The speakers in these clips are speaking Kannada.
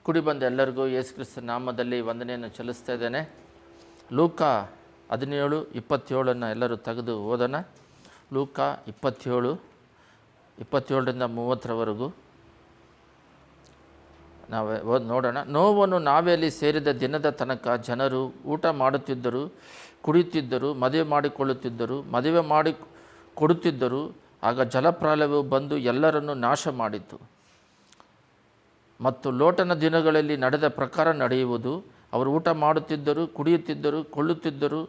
ಕುಡಿ ಬಂದ ಎಲ್ಲರಿಗೂ ಯೇಸು ಕ್ರಿಸ್ತ ನಾಮದಲ್ಲಿ ವಂದನೆಯನ್ನು ಸಲ್ಲಿಸ್ತಾ ಇದ್ದೇನೆ. ಲೂಕ 17:27 ಎಲ್ಲರೂ ತೆಗೆದು ಓದೋಣ. ಲೂಕ 27:27ರಿಂದ 30 ನಾವು ನೋಡೋಣ. ನೋವನ್ನು ನಾವೆಯಲ್ಲಿ ಸೇರಿದ ದಿನದ ತನಕ ಜನರು ಊಟ ಮಾಡುತ್ತಿದ್ದರು, ಕುಡಿಯುತ್ತಿದ್ದರು, ಮದುವೆ ಮಾಡಿಕೊಳ್ಳುತ್ತಿದ್ದರು, ಮದುವೆ ಮಾಡಿ ಕೊಡುತ್ತಿದ್ದರು. ಆಗ ಜಲಪ್ರಳಯವು ಬಂದು ಎಲ್ಲರನ್ನು ನಾಶ ಮಾಡಿತು. ಮತ್ತು ಲೋಟನ ದಿನಗಳಲ್ಲಿ ನಡೆದ ಪ್ರಕಾರ ನಡೆಯುವುದು. ಅವರು ಊಟ ಮಾಡುತ್ತಿದ್ದರು, ಕುಡಿಯುತ್ತಿದ್ದರು, ಕೊಳ್ಳುತ್ತಿದ್ದರು,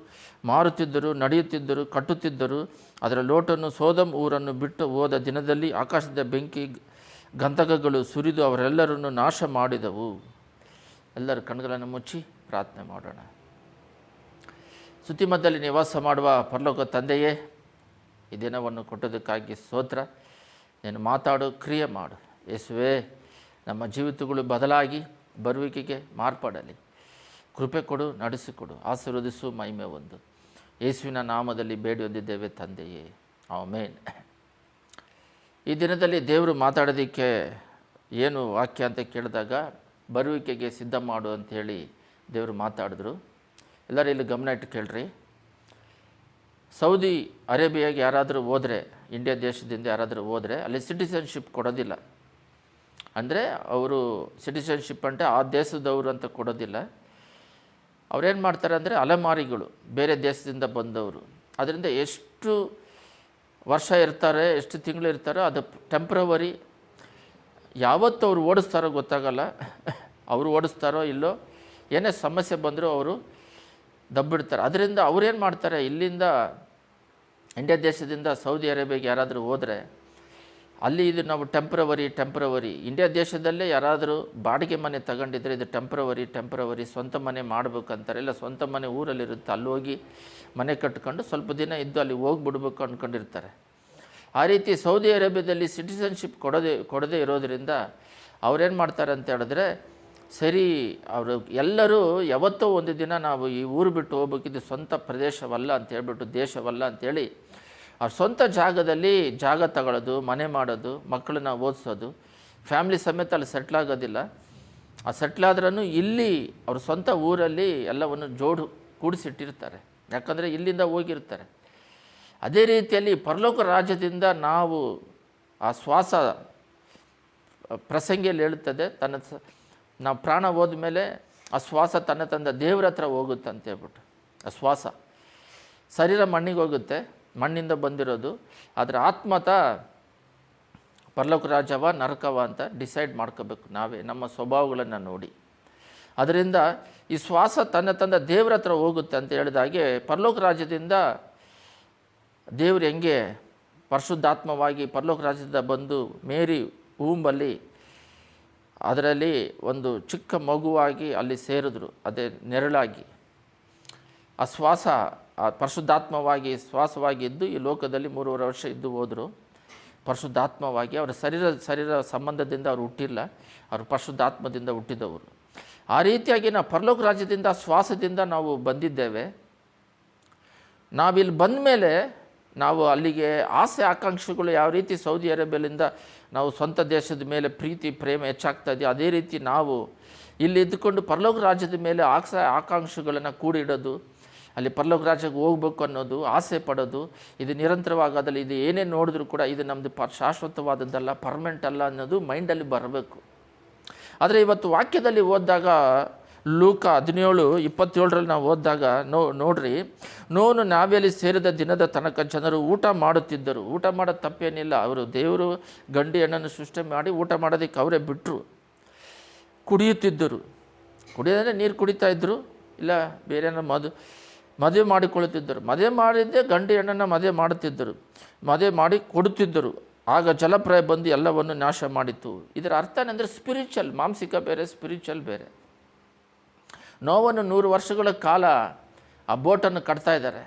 ಮಾರುತ್ತಿದ್ದರು, ನಡೆಯುತ್ತಿದ್ದರು, ಕಟ್ಟುತ್ತಿದ್ದರು. ಅದರ ಲೋಟನು ಸೋದಮ್ ಊರನ್ನು ಬಿಟ್ಟು ಹೋದ ದಿನದಲ್ಲಿ ಆಕಾಶದ ಬೆಂಕಿ ಗಂಧಕಗಳು ಸುರಿದು ಅವರೆಲ್ಲರನ್ನು ನಾಶ ಮಾಡಿದವು. ಎಲ್ಲರ ಕಣ್ಗಳನ್ನು ಮುಚ್ಚಿ ಪ್ರಾರ್ಥನೆ ಮಾಡೋಣ. ಸ್ತುತಿಮಧ್ಯದಲ್ಲಿ ನಿವಾಸ ಮಾಡುವ ಪರಲೋಕ ತಂದೆಯೇ, ಈ ದಿನವನ್ನು ಕೊಟ್ಟೋದಕ್ಕಾಗಿ ಸ್ತೋತ್ರ. ನೀನು ಮಾತಾಡು, ಕ್ರಿಯೆ ಮಾಡು ಯೇಸುವೇ. ನಮ್ಮ ಜೀವಿತಗಳು ಬದಲಾಗಿ ಬರುವಿಕೆಗೆ ಮಾರ್ಪಡಲಿ. ಕೃಪೆ ಕೊಡು, ನಡೆಸಿಕೊಡು, ಆಶೀರ್ವದಿಸು, ಮಹಿಮೆ ಹೊಂದು. ಯೇಸುವಿನ ನಾಮದಲ್ಲಿ ಬೇಡಿ ಹೊಂದಿದ್ದೇವೆ ತಂದೆಯೇ, ಆಮೆನ್. ಈ ದಿನದಲ್ಲಿ ದೇವರು ಮಾತಾಡೋದಕ್ಕೆ ಏನು ವಾಕ್ಯ ಅಂತ ಕೇಳಿದಾಗ ಬರುವಿಕೆಗೆ ಸಿದ್ಧ ಮಾಡು ಅಂಥೇಳಿ ದೇವರು ಮಾತಾಡಿದ್ರು. ಎಲ್ಲರೂ ಇಲ್ಲಿ ಗಮನ ಇಟ್ಟು ಕೇಳ್ರಿ. ಸೌದಿ ಅರೇಬಿಯಾಗೆ ಯಾರಾದರೂ ಹೋದರೆ, ಇಂಡಿಯಾ ದೇಶದಿಂದ ಯಾರಾದರೂ ಹೋದರೆ ಅಲ್ಲಿ ಸಿಟಿಸನ್ಶಿಪ್ ಕೊಡೋದಿಲ್ಲ. ಅಂದರೆ ಅವರು ಸಿಟಿಸನ್ಶಿಪ್ అంటే ಆ ದೇಶದವರು ಅಂತ ಕೊಡೋದಿಲ್ಲ. ಅವ್ರೇನು ಮಾಡ್ತಾರೆ ಅಂದರೆ ಅಲೆಮಾರಿಗಳು, ಬೇರೆ ದೇಶದಿಂದ ಬಂದವರು. ಅದರಿಂದ ಎಷ್ಟು ವರ್ಷ ಇರ್ತಾರೆ, ಎಷ್ಟು ತಿಂಗಳು ಇರ್ತಾರೋ ಅದು ಟೆಂಪ್ರವರಿ. ಯಾವತ್ತು ಅವ್ರು ಓಡಿಸ್ತಾರೋ ಗೊತ್ತಾಗಲ್ಲ. ಅವರು ಓಡಿಸ್ತಾರೋ ಇಲ್ಲೋ, ಏನೇ ಸಮಸ್ಯೆ ಬಂದರೂ ಅವರು ದಬ್ಬಿಡ್ತಾರೆ. ಅದರಿಂದ ಅವ್ರೇನು ಮಾಡ್ತಾರೆ, ಇಲ್ಲಿಂದ ಇಂಡಿಯಾ ದೇಶದಿಂದ ಸೌದಿ ಅರೇಬಿಯಾಗೆ ಯಾರಾದರೂ ಹೋದರೆ ಅಲ್ಲಿ ಇದು ನಾವು ಟೆಂಪ್ರವರಿ. ಇಂಡಿಯಾ ದೇಶದಲ್ಲೇ ಯಾರಾದರೂ ಬಾಡಿಗೆ ಮನೆ ತಗೊಂಡಿದ್ರೆ ಇದು ಟೆಂಪ್ರವರಿ ಸ್ವಂತ ಮನೆ ಮಾಡಬೇಕಂತಾರೆ. ಇಲ್ಲ ಸ್ವಂತ ಮನೆ ಊರಲ್ಲಿರುತ್ತೆ, ಅಲ್ಲಿ ಹೋಗಿ ಮನೆ ಕಟ್ಕೊಂಡು ಸ್ವಲ್ಪ ದಿನ ಇದ್ದು ಅಲ್ಲಿ ಹೋಗಿಬಿಡ್ಬೇಕು ಅಂದ್ಕೊಂಡಿರ್ತಾರೆ. ಆ ರೀತಿ ಸೌದಿ ಅರೇಬಿಯಾದಲ್ಲಿ ಸಿಟಿಸನ್ಶಿಪ್ ಕೊಡದೇ ಇರೋದರಿಂದ ಅವ್ರೇನು ಮಾಡ್ತಾರೆ ಅಂತ ಹೇಳಿದ್ರೆ, ಸರಿ ಅವರು ಎಲ್ಲರೂ ಯಾವತ್ತೋ ಒಂದು ದಿನ ನಾವು ಈ ಊರು ಬಿಟ್ಟು ಹೋಗ್ಬೇಕಿದ್ದು ಸ್ವಂತ ಪ್ರದೇಶವಲ್ಲ ಅಂತ ಹೇಳ್ಬಿಟ್ಟು, ದೇಶವಲ್ಲ ಅಂಥೇಳಿ ಅವ್ರ ಸ್ವಂತ ಜಾಗದಲ್ಲಿ ಜಾಗ ತಗೊಳ್ಳೋದು, ಮನೆ ಮಾಡೋದು, ಮಕ್ಕಳನ್ನ ಓದಿಸೋದು, ಫ್ಯಾಮಿಲಿ ಸಮೇತ ಅಲ್ಲಿ ಸೆಟ್ಲಾಗೋದಿಲ್ಲ. ಆ ಸೆಟ್ಲಾದ್ರೂ ಇಲ್ಲಿ ಅವ್ರ ಸ್ವಂತ ಊರಲ್ಲಿ ಎಲ್ಲವನ್ನು ಕೂಡಿಸಿಟ್ಟಿರ್ತಾರೆ. ಯಾಕಂದರೆ ಇಲ್ಲಿಂದ ಹೋಗಿರ್ತಾರೆ. ಅದೇ ರೀತಿಯಲ್ಲಿ ಪರಲೋಕ ರಾಜ್ಯದಿಂದ ನಾವು ಆ ಶ್ವಾಸ ಪ್ರಸಂಗಿಯಲ್ಲಿ ಹೇಳುತ್ತದೆ, ನಾವು ಪ್ರಾಣ ಹೋದ ಮೇಲೆ ಆ ಶ್ವಾಸ ತನ್ನ ದೇವ್ರ ಹತ್ರ ಹೋಗುತ್ತೆ ಅಂತ ಹೇಳ್ಬಿಟ್ಟು. ಆ ಶ್ವಾಸ ಶರೀರ ಮಣ್ಣಿಗೆ ಹೋಗುತ್ತೆ, ಮಣ್ಣಿಂದ ಬಂದಿರೋದು. ಆದರೆ ಆತ್ಮತ ಪರಲೋಕ ರಾಜ್ಯವ ನರಕವ ಅಂತ ಡಿಸೈಡ್ ಮಾಡ್ಕೋಬೇಕು ನಾವೇ, ನಮ್ಮ ಸ್ವಭಾವಗಳನ್ನು ನೋಡಿ. ಅದರಿಂದ ಈ ಶ್ವಾಸ ತನ್ನ ದೇವ್ರ ಹತ್ರ ಹೋಗುತ್ತೆ ಅಂತ ಹೇಳಿದಾಗೆ, ಪರಲೋಕ ರಾಜ್ಯದಿಂದ ದೇವರು ಹೆಂಗೆ ಪರಿಶುದ್ಧಾತ್ಮವಾಗಿ ಪರಲೋಕ ರಾಜ್ಯದಿಂದ ಬಂದು ಮೇರಿ ಊಂಬಲ್ಲಿ ಅದರಲ್ಲಿ ಒಂದು ಚಿಕ್ಕ ಮಗುವಾಗಿ ಅಲ್ಲಿ ಸೇರಿದ್ರು, ಅದೇ ನೆರಳಾಗಿ ಆ ಶ್ವಾಸ ಆ ಪರಿಶುದ್ಧಾತ್ಮವಾಗಿ ಶ್ವಾಸವಾಗಿ ಇದ್ದು ಈ ಲೋಕದಲ್ಲಿ 3.5 ವರ್ಷ ಇದ್ದು ಹೋದರು. ಪರಿಶುದ್ಧಾತ್ಮವಾಗಿ ಅವರ ಶರೀರ ಸಂಬಂಧದಿಂದ ಅವರು ಹುಟ್ಟಿಲ್ಲ, ಅವರು ಪರಿಶುದ್ಧಾತ್ಮದಿಂದ ಹುಟ್ಟಿದವರು. ಆ ರೀತಿಯಾಗಿ ನಾವು ಪರಲೋಕ ರಾಜ್ಯದಿಂದ ಶ್ವಾಸದಿಂದ ನಾವು ಬಂದಿದ್ದೇವೆ. ನಾವಿಲ್ಲಿ ಬಂದ ಮೇಲೆ ನಾವು ಅಲ್ಲಿಗೆ ಆಸೆ ಆಕಾಂಕ್ಷೆಗಳು ಯಾವ ರೀತಿ ಸೌದಿ ಅರೇಬಿಯಾದಿಂದ ನಾವು ಸ್ವಂತ ದೇಶದ ಮೇಲೆ ಪ್ರೀತಿ ಪ್ರೇಮ ಹೆಚ್ಚಾಗ್ತಾ ಇದೆಯೋ, ಅದೇ ರೀತಿ ನಾವು ಇಲ್ಲಿ ಇದ್ದುಕೊಂಡು ಪರಲೋಕ ರಾಜ್ಯದ ಮೇಲೆ ಆಕಾಂಕ್ಷೆಗಳನ್ನು ಕೂಡಿಡೋದು, ಅಲ್ಲಿ ಪರಲೋಕ ರಾಜ್ಯಕ್ಕೆ ಹೋಗ್ಬೇಕು ಅನ್ನೋದು, ಆಸೆ ಪಡೋದು, ಇದು ನಿರಂತರವಾಗೋದಲ್ಲ. ಇದು ಏನೇ ನೋಡಿದ್ರೂ ಕೂಡ ಇದು ನಮ್ಮದು ಶಾಶ್ವತವಾದದ್ದಲ್ಲ, ಪರ್ಮನೆಂಟ್ ಅಲ್ಲ ಅನ್ನೋದು ಮೈಂಡಲ್ಲಿ ಬರಬೇಕು. ಆದರೆ ಇವತ್ತು ವಾಕ್ಯದಲ್ಲಿ ಓದಿದಾಗ ಲೂಕ 17:27 ನಾವು ಓದಿದಾಗ ನೋಡ್ರಿ, ನೋನು ನಾವೆಯಲ್ಲಿ ಸೇರಿದ ದಿನದ ತನಕ ಜನರು ಊಟ ಮಾಡುತ್ತಿದ್ದರು. ಊಟ ಮಾಡೋದು ತಪ್ಪೇನಿಲ್ಲ, ಅವರು ದೇವರು ಗಂಡು ಹೆಣ್ಣನ್ನು ಸೃಷ್ಟಿ ಮಾಡಿ ಊಟ ಮಾಡೋದಕ್ಕೆ ಅವರೇ ಬಿಟ್ಟರು. ಕುಡಿಯುತ್ತಿದ್ದರು, ಕುಡಿಯೋದಂದರೆ ನೀರು ಕುಡಿತಾಯಿದ್ರು, ಇಲ್ಲ ಬೇರೆ ಮದುವೆ ಮಾಡಿಕೊಳ್ಳುತ್ತಿದ್ದರು. ಮದುವೆ ಮಾಡಿದ್ದೇ ಗಂಡು ಹೆಣ್ಣನ್ನು ಮದುವೆ ಮಾಡುತ್ತಿದ್ದರು, ಮದುವೆ ಮಾಡಿ ಕೊಡುತ್ತಿದ್ದರು. ಆಗ ಜಲಪ್ರಳಯ ಬಂದು ಎಲ್ಲವನ್ನು ನಾಶ ಮಾಡಿತ್ತು. ಇದರ ಅರ್ಥ ಏನಂದರೆ ಸ್ಪಿರಿಚುವಲ್, ಮಾಂಸಿಕ ಬೇರೆ, ಸ್ಪಿರಿಚುವಲ್ ಬೇರೆ. ನೋವನ್ನು 100 ವರ್ಷಗಳ ಕಾಲ ಆ ಬೋಟನ್ನು ಕಟ್ತಾ ಇದ್ದಾರೆ.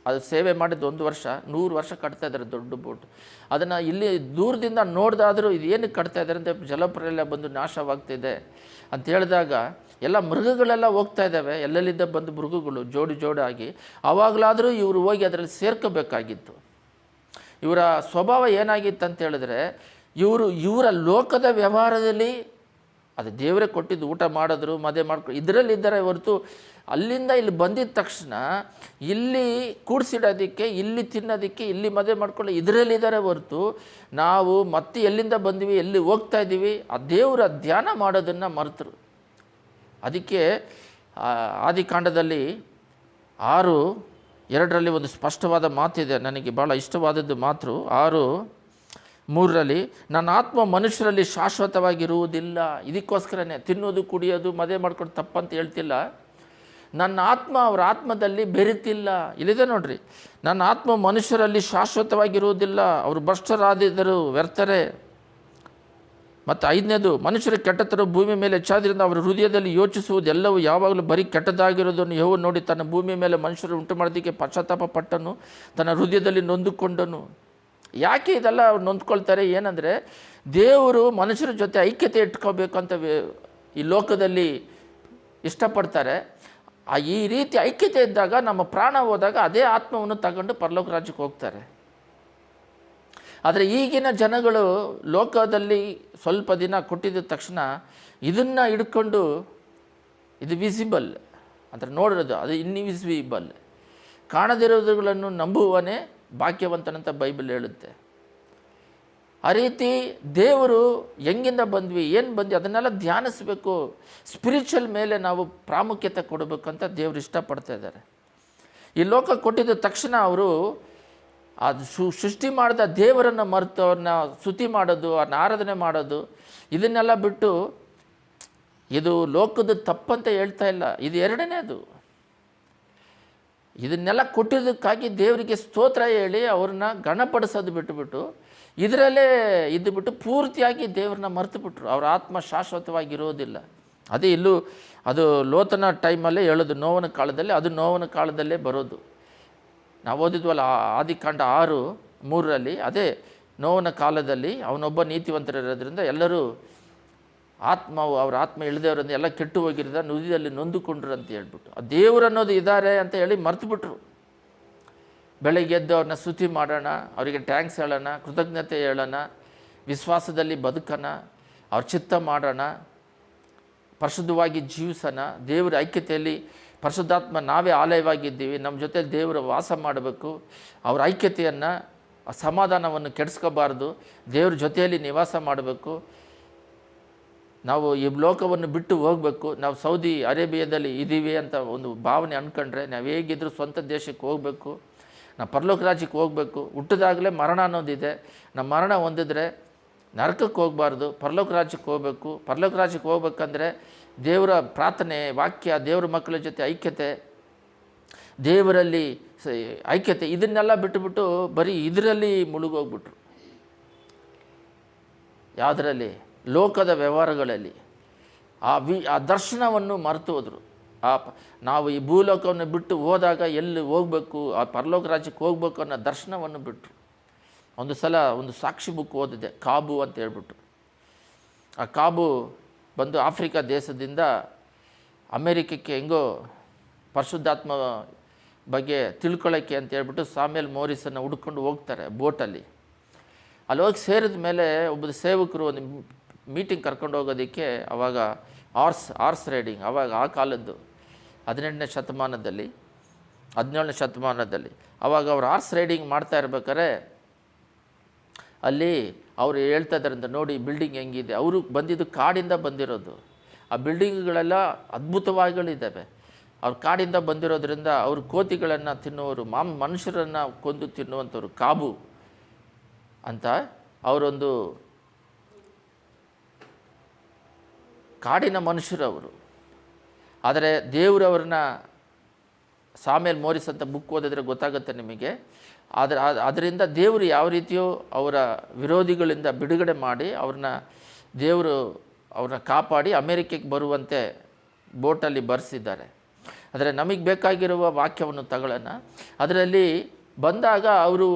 ಅದು ಸೇವೆ ಮಾಡಿದ್ದು 1 ವರ್ಷ, 100 ವರ್ಷ ಕಟ್ತಾ ಇದ್ದಾರೆ ದೊಡ್ಡ ಬೋಟ್. ಅದನ್ನು ಇಲ್ಲಿ ದೂರದಿಂದ ನೋಡಿದಾದರೂ ಇದು ಏನಕ್ಕೆ ಕಟ್ತಾ ಇದ್ದಾರೆ ಅಂತ, ಜಲಪ್ರಳಯ ಬಂದು ನಾಶವಾಗ್ತಿದೆ ಅಂತ ಹೇಳಿದಾಗ ಎಲ್ಲ ಮೃಗಗಳೆಲ್ಲ ಹೋಗ್ತಾ ಇದ್ದಾವೆ, ಎಲ್ಲೆಲ್ಲಿದ್ದ ಬಂದು ಮೃಗಗಳು ಜೋಡಾಗಿ. ಆವಾಗಲಾದರೂ ಇವರು ಹೋಗಿ ಅದರಲ್ಲಿ ಸೇರ್ಕೋಬೇಕಾಗಿತ್ತು. ಇವರ ಸ್ವಭಾವ ಏನಾಗಿತ್ತು ಅಂತ ಹೇಳಿದ್ರೆ, ಇವರ ಲೋಕದ ವ್ಯವಹಾರದಲ್ಲಿ ಅದು ದೇವರೇ ಕೊಟ್ಟಿದ್ದು. ಊಟ ಮಾಡಿದ್ರು, ಮದುವೆ ಮಾಡ್ಕೊಂಡು ಇದರಲ್ಲಿದ್ದಾರೆ ಹೊರತು ಅಲ್ಲಿಂದ ಇಲ್ಲಿ ಬಂದಿದ್ದ ತಕ್ಷಣ ಇಲ್ಲಿ ಕೂಡಿಸಿಡೋದಕ್ಕೆ, ಇಲ್ಲಿ ತಿನ್ನೋದಕ್ಕೆ, ಇಲ್ಲಿ ಮದುವೆ ಮಾಡ್ಕೊಳ್ಳಿ ಇದರಲ್ಲಿದ್ದಾರೆ ಹೊರತು ನಾವು ಮತ್ತೆ ಎಲ್ಲಿಂದ ಬಂದ್ವಿ, ಎಲ್ಲಿ ಹೋಗ್ತಾ ಇದ್ದೀವಿ ಆ ದೇವರ ಧ್ಯಾನ ಮಾಡೋದನ್ನು ಮರೆತರು. ಅದಕ್ಕೆ ಆದಿಕಾಂಡದಲ್ಲಿ 6:2 ಒಂದು ಸ್ಪಷ್ಟವಾದ ಮಾತಿದೆ, ನನಗೆ ಭಾಳ ಇಷ್ಟವಾದದ್ದು ಮಾತು. 6:3 ನನ್ನ ಆತ್ಮ ಮನುಷ್ಯರಲ್ಲಿ ಶಾಶ್ವತವಾಗಿರುವುದಿಲ್ಲ. ಇದಕ್ಕೋಸ್ಕರನೇ ತಿನ್ನೋದು, ಕುಡಿಯೋದು, ಮದುವೆ ಮಾಡ್ಕೊಂಡು ತಪ್ಪಂತ ಹೇಳ್ತಿಲ್ಲ. ನನ್ನ ಆತ್ಮ ಅವರ ಆತ್ಮದಲ್ಲಿ ಬೆರೆತಿಲ್ಲ. ಇಲ್ಲಿದೆ ನೋಡ್ರಿ, ನನ್ನ ಆತ್ಮ ಮನುಷ್ಯರಲ್ಲಿ ಶಾಶ್ವತವಾಗಿರುವುದಿಲ್ಲ, ಅವರು ಭ್ರಷ್ಟರಾದಿದ್ದರು, ವ್ಯರ್ಥರೇ. ಮತ್ತು 5ನೇದು, ಮನುಷ್ಯರ ಕೆಟ್ಟತನ ಭೂಮಿ ಮೇಲೆ ಹೆಚ್ಚಾದ್ರಿಂದ ಅವರ ಹೃದಯದಲ್ಲಿ ಯೋಚಿಸುವುದೆಲ್ಲವೂ ಯಾವಾಗಲೂ ಬರೀ ಕೆಟ್ಟದಾಗಿರೋದನ್ನು ಯೆಹೋವನು ನೋಡಿ ತನ್ನ ಭೂಮಿಯ ಮೇಲೆ ಮನುಷ್ಯರು ಉಂಟು ಮಾಡೋದಕ್ಕೆ ಪಶ್ಚಾತ್ತಾಪ ಪಟ್ಟನು, ತನ್ನ ಹೃದಯದಲ್ಲಿ ನೊಂದುಕೊಂಡನು. ಯಾಕೆ ಇದೆಲ್ಲ ಅವ್ರು ನೊಂದ್ಕೊಳ್ತಾರೆ? ಏನಂದರೆ ದೇವರು ಮನುಷ್ಯರ ಜೊತೆ ಐಕ್ಯತೆ ಇಟ್ಕೋಬೇಕು ಅಂತ ಈ ಲೋಕದಲ್ಲಿ ಇಷ್ಟಪಡ್ತಾರೆ. ಈ ರೀತಿ ಐಕ್ಯತೆ ಇದ್ದಾಗ ನಮ್ಮ ಪ್ರಾಣ ಹೋದಾಗ ಅದೇ ಆತ್ಮವನ್ನು ತಗೊಂಡು ಪರಲೋಕ ರಾಜ್ಯಕ್ಕೆ ಹೋಗ್ತಾರೆ. ಆದರೆ ಈಗಿನ ಜನಗಳು ಲೋಕದಲ್ಲಿ ಸ್ವಲ್ಪ ದಿನ ಕೊಟ್ಟಿದ್ದ ತಕ್ಷಣ ಇದನ್ನು ಹಿಡ್ಕೊಂಡು ಇದು ವಿಸಿಬಲ್ ಅಂದರೆ ನೋಡಿರೋದು, ಅದು ಇನ್ವಿಸಿಬಲ್, ಕಾಣದಿರೋದುಗಳನ್ನು ನಂಬುವನೇ ಭಾಗ್ಯವಂತನಂತ ಬೈಬಲ್ ಹೇಳುತ್ತೆ. ಆ ರೀತಿ ದೇವರು ಹೆಂಗಿಂದ ಬಂದ್ವಿ, ಏನು ಬಂದ್ವಿ ಅದನ್ನೆಲ್ಲ ಧ್ಯಾನಿಸಬೇಕು. ಸ್ಪಿರಿಚುವಲ್ ಮೇಲೆ ನಾವು ಪ್ರಾಮುಖ್ಯತೆ ಕೊಡಬೇಕಂತ ದೇವರು ಇಷ್ಟಪಡ್ತಾ ಇದ್ದಾರೆ. ಈ ಲೋಕ ಕೊಟ್ಟಿದ್ದ ತಕ್ಷಣ ಅವರು ಅದು ಸೃಷ್ಟಿ ಮಾಡಿದ ದೇವರನ್ನು ಮರೆತು ಅವ್ರನ್ನ ಸ್ತುತಿ ಮಾಡೋದು, ಅವ್ರನ್ನ ಆರಾಧನೆ ಮಾಡೋದು, ಇದನ್ನೆಲ್ಲ ಬಿಟ್ಟು ಇದು ಲೋಕದ ತಪ್ಪಂತ ಹೇಳ್ತಾ ಇಲ್ಲ, ಇದು 2ನೇದು. ಇದನ್ನೆಲ್ಲ ಕೊಟ್ಟಿದ್ದಕ್ಕಾಗಿ ದೇವರಿಗೆ ಸ್ತೋತ್ರ ಹೇಳಿ ಅವ್ರನ್ನ ಗಣಪಡಿಸೋದು ಬಿಟ್ಟುಬಿಟ್ಟು ಇದರಲ್ಲೇ ಇದ್ದುಬಿಟ್ಟು ಪೂರ್ತಿಯಾಗಿ ದೇವ್ರನ್ನ ಮರೆತುಬಿಟ್ರು. ಅವ್ರ ಆತ್ಮ ಶಾಶ್ವತವಾಗಿರೋದಿಲ್ಲ. ಅದೇ ಇಲ್ಲೂ ಅದು ಲೋತನ ಟೈಮಲ್ಲೇ ಹೇಳೋದು, ನೋವನ ಕಾಲದಲ್ಲಿ, ಅದು ನೋವನ ಕಾಲದಲ್ಲೇ ಬರೋದು. ನಾವು ಓದಿದ್ವಲ್ಲ ಆದಿಕಾಂಡ 6:3 ಅದೇ ನೋವನ ಕಾಲದಲ್ಲಿ ಅವನೊಬ್ಬ ನೀತಿವಂತರಿರೋದ್ರಿಂದ ಎಲ್ಲರೂ ಅವ್ರ ಆತ್ಮ ಇಳಿದವರಿಂದ ಎಲ್ಲ ಕೆಟ್ಟು ಹೋಗಿರೋದ ನುದಿಯಲ್ಲಿ ನೊಂದುಕೊಂಡ್ರು ಅಂತ ಹೇಳ್ಬಿಟ್ಟು ಆ ದೇವರು ಅನ್ನೋದು ಇದ್ದಾರೆ ಅಂತ ಹೇಳಿ ಮರೆತುಬಿಟ್ರು. ಬೆಳಗ್ಗೆ ಎದ್ದು ಅವ್ರನ್ನ ಸ್ತುತಿ ಮಾಡೋಣ, ಅವರಿಗೆ ಟ್ಯಾಂಕ್ಸ್ ಹೇಳೋಣ, ಕೃತಜ್ಞತೆ ಹೇಳೋಣ, ವಿಶ್ವಾಸದಲ್ಲಿ ಬದುಕೋಣ, ಅವ್ರ ಚಿತ್ತ ಮಾಡೋಣ, ಪರಿಶುದ್ಧವಾಗಿ ಜೀವಿಸೋಣ, ದೇವರ ಐಕ್ಯತೆಯಲ್ಲಿ ಪರಿಶುದ್ಧಾತ್ಮ ನಾವೇ ಆಲಯವಾಗಿದ್ದೀವಿ, ನಮ್ಮ ಜೊತೆ ದೇವರು ವಾಸ ಮಾಡಬೇಕು, ಅವ್ರ ಐಕ್ಯತೆಯನ್ನು ಸಮಾಧಾನವನ್ನು ಕೆಡಿಸ್ಕೋಬಾರ್ದು, ದೇವ್ರ ಜೊತೆಯಲ್ಲಿ ನಿವಾಸ ಮಾಡಬೇಕು, ನಾವು ಈ ಲೋಕವನ್ನು ಬಿಟ್ಟು ಹೋಗಬೇಕು, ನಾವು ಸೌದಿ ಅರೇಬಿಯಾದಲ್ಲಿ ಇದ್ದೀವಿ ಅಂತ ಒಂದು ಭಾವನೆ ಅಂದ್ಕೊಂಡ್ರೆ ನಾವು ಹೇಗಿದ್ದರೂ ಸ್ವಂತ ದೇಶಕ್ಕೆ ಹೋಗಬೇಕು, ನಾವು ಪರಲೋಕ ರಾಜ್ಯಕ್ಕೆ ಹೋಗಬೇಕು. ಹುಟ್ಟಿದಾಗಲೇ ಮರಣ ಅನ್ನೋದಿದೆ, ನಮ್ಮ ಮರಣ ಹೊಂದಿದ್ರೆ ನರಕಕ್ಕೆ ಹೋಗಬಾರ್ದು, ಪರಲೋಕ ರಾಜ್ಯಕ್ಕೆ ಹೋಗಬೇಕು. ಪರಲೋಕ ರಾಜ್ಯಕ್ಕೆ ಹೋಗ್ಬೇಕಂದ್ರೆ ದೇವರ ಪ್ರಾರ್ಥನೆ, ವಾಕ್ಯ, ದೇವರ ಮಕ್ಕಳ ಜೊತೆ ಐಕ್ಯತೆ, ದೇವರಲ್ಲಿ ಐಕ್ಯತೆ, ಇದನ್ನೆಲ್ಲ ಬಿಟ್ಟುಬಿಟ್ಟು ಬರೀ ಇದರಲ್ಲಿ ಮುಳುಗೋಗ್ಬಿಟ್ರು. ಯಾವುದರಲ್ಲಿ? ಲೋಕದ ವ್ಯವಹಾರಗಳಲ್ಲಿ ಆ ದರ್ಶನವನ್ನು ಮರೆತು ಹೋದರು. ನಾವು ಈ ಭೂಲೋಕವನ್ನು ಬಿಟ್ಟು ಹೋದಾಗ ಎಲ್ಲಿ ಹೋಗಬೇಕು, ಆ ಪರಲೋಕ ರಾಜ್ಯಕ್ಕೆ ಹೋಗ್ಬೇಕು ಅನ್ನೋ ದರ್ಶನವನ್ನು ಬಿಟ್ಟರು. ಒಂದು ಸಲ ಒಂದು ಸಾಕ್ಷಿ ಬುಕ್ ಓದಿದೆ, ಕಾಬು ಅಂತ ಹೇಳ್ಬಿಟ್ಟು. ಆ ಕಾಬು ಬಂದು ಆಫ್ರಿಕಾ ದೇಶದಿಂದ ಅಮೇರಿಕಕ್ಕೆ ಹೆಂಗೋ ಪರಿಶುದ್ಧಾತ್ಮ ಬಗ್ಗೆ ತಿಳ್ಕೊಳ್ಳೋಕ್ಕೆ ಅಂತ ಹೇಳ್ಬಿಟ್ಟು ಸಾಮ್ಯಲ್ ಮೋರಿಸನ್ನು ಹುಡ್ಕೊಂಡು ಹೋಗ್ತಾರೆ ಬೋಟಲ್ಲಿ. ಅಲ್ಲಿ ಹೋಗಿ ಸೇರಿದ ಮೇಲೆ ಒಬ್ಬರು ಸೇವಕರು ಒಂದು ಮೀಟಿಂಗ್ ಕರ್ಕೊಂಡು ಹೋಗೋದಕ್ಕೆ, ಆವಾಗ ಹಾರ್ಸ್ ರೈಡಿಂಗ್, ಆವಾಗ ಆ ಕಾಲದ್ದು 18ನೇ ಶತಮಾನದಲ್ಲಿ, 17ನೇ ಶತಮಾನದಲ್ಲಿ ಆವಾಗ ಅವ್ರು ಹಾರ್ಸ್ ರೈಡಿಂಗ್ ಮಾಡ್ತಾ ಇರ್ಬೇಕಾದ್ರೆ ಅಲ್ಲಿ ಅವರು ಹೇಳ್ತಾ ಇದ್ದಾರಂತ, ನೋಡಿ ಬಿಲ್ಡಿಂಗ್ ಹೆಂಗಿದೆ. ಅವರು ಬಂದಿದ್ದು ಕಾಡಿಂದ ಬಂದಿರೋದು, ಆ ಬಿಲ್ಡಿಂಗ್ಗಳೆಲ್ಲ ಅದ್ಭುತವಾಗಿದ್ದಾವೆ. ಅವ್ರು ಕಾಡಿಂದ ಬಂದಿರೋದ್ರಿಂದ ಅವರು ಕೋತಿಗಳನ್ನು ತಿನ್ನುವರು, ಮನುಷ್ಯರನ್ನು ಕೊಂದು ತಿನ್ನುವಂಥವ್ರು, ಕಾಬು ಅಂತ ಅವರೊಂದು ಕಾಡಿನ ಮನುಷ್ಯರು ಅವರು. ಆದರೆ ದೇವರವ್ರನ್ನ ಸಾಮ್ಯಲ್ ಮೋರಿಸ್ ಅಂತ ಬುಕ್ ಓದಿದ್ರೆ ಗೊತ್ತಾಗುತ್ತೆ ನಿಮಗೆ. ಅದರಿಂದ ದೇವರು ಯಾವ ರೀತಿಯೋ ಅವರ ವಿರೋಧಿಗಳಿಂದ ಬಿಡುಗಡೆ ಮಾಡಿ ಅವ್ರನ್ನ ಕಾಪಾಡಿ ಅಮೇರಿಕೆಗೆ ಬರುವಂತೆ ಬೋಟಲ್ಲಿ ಬರೆಸಿದ್ದಾರೆ. ಆದರೆ ನಮಗೆ ಬೇಕಾಗಿರುವ ವಾಕ್ಯವನ್ನು ತಗೊಳ್ಳೋಣ. ಅದರಲ್ಲಿ ಬಂದಾಗ ಅವರು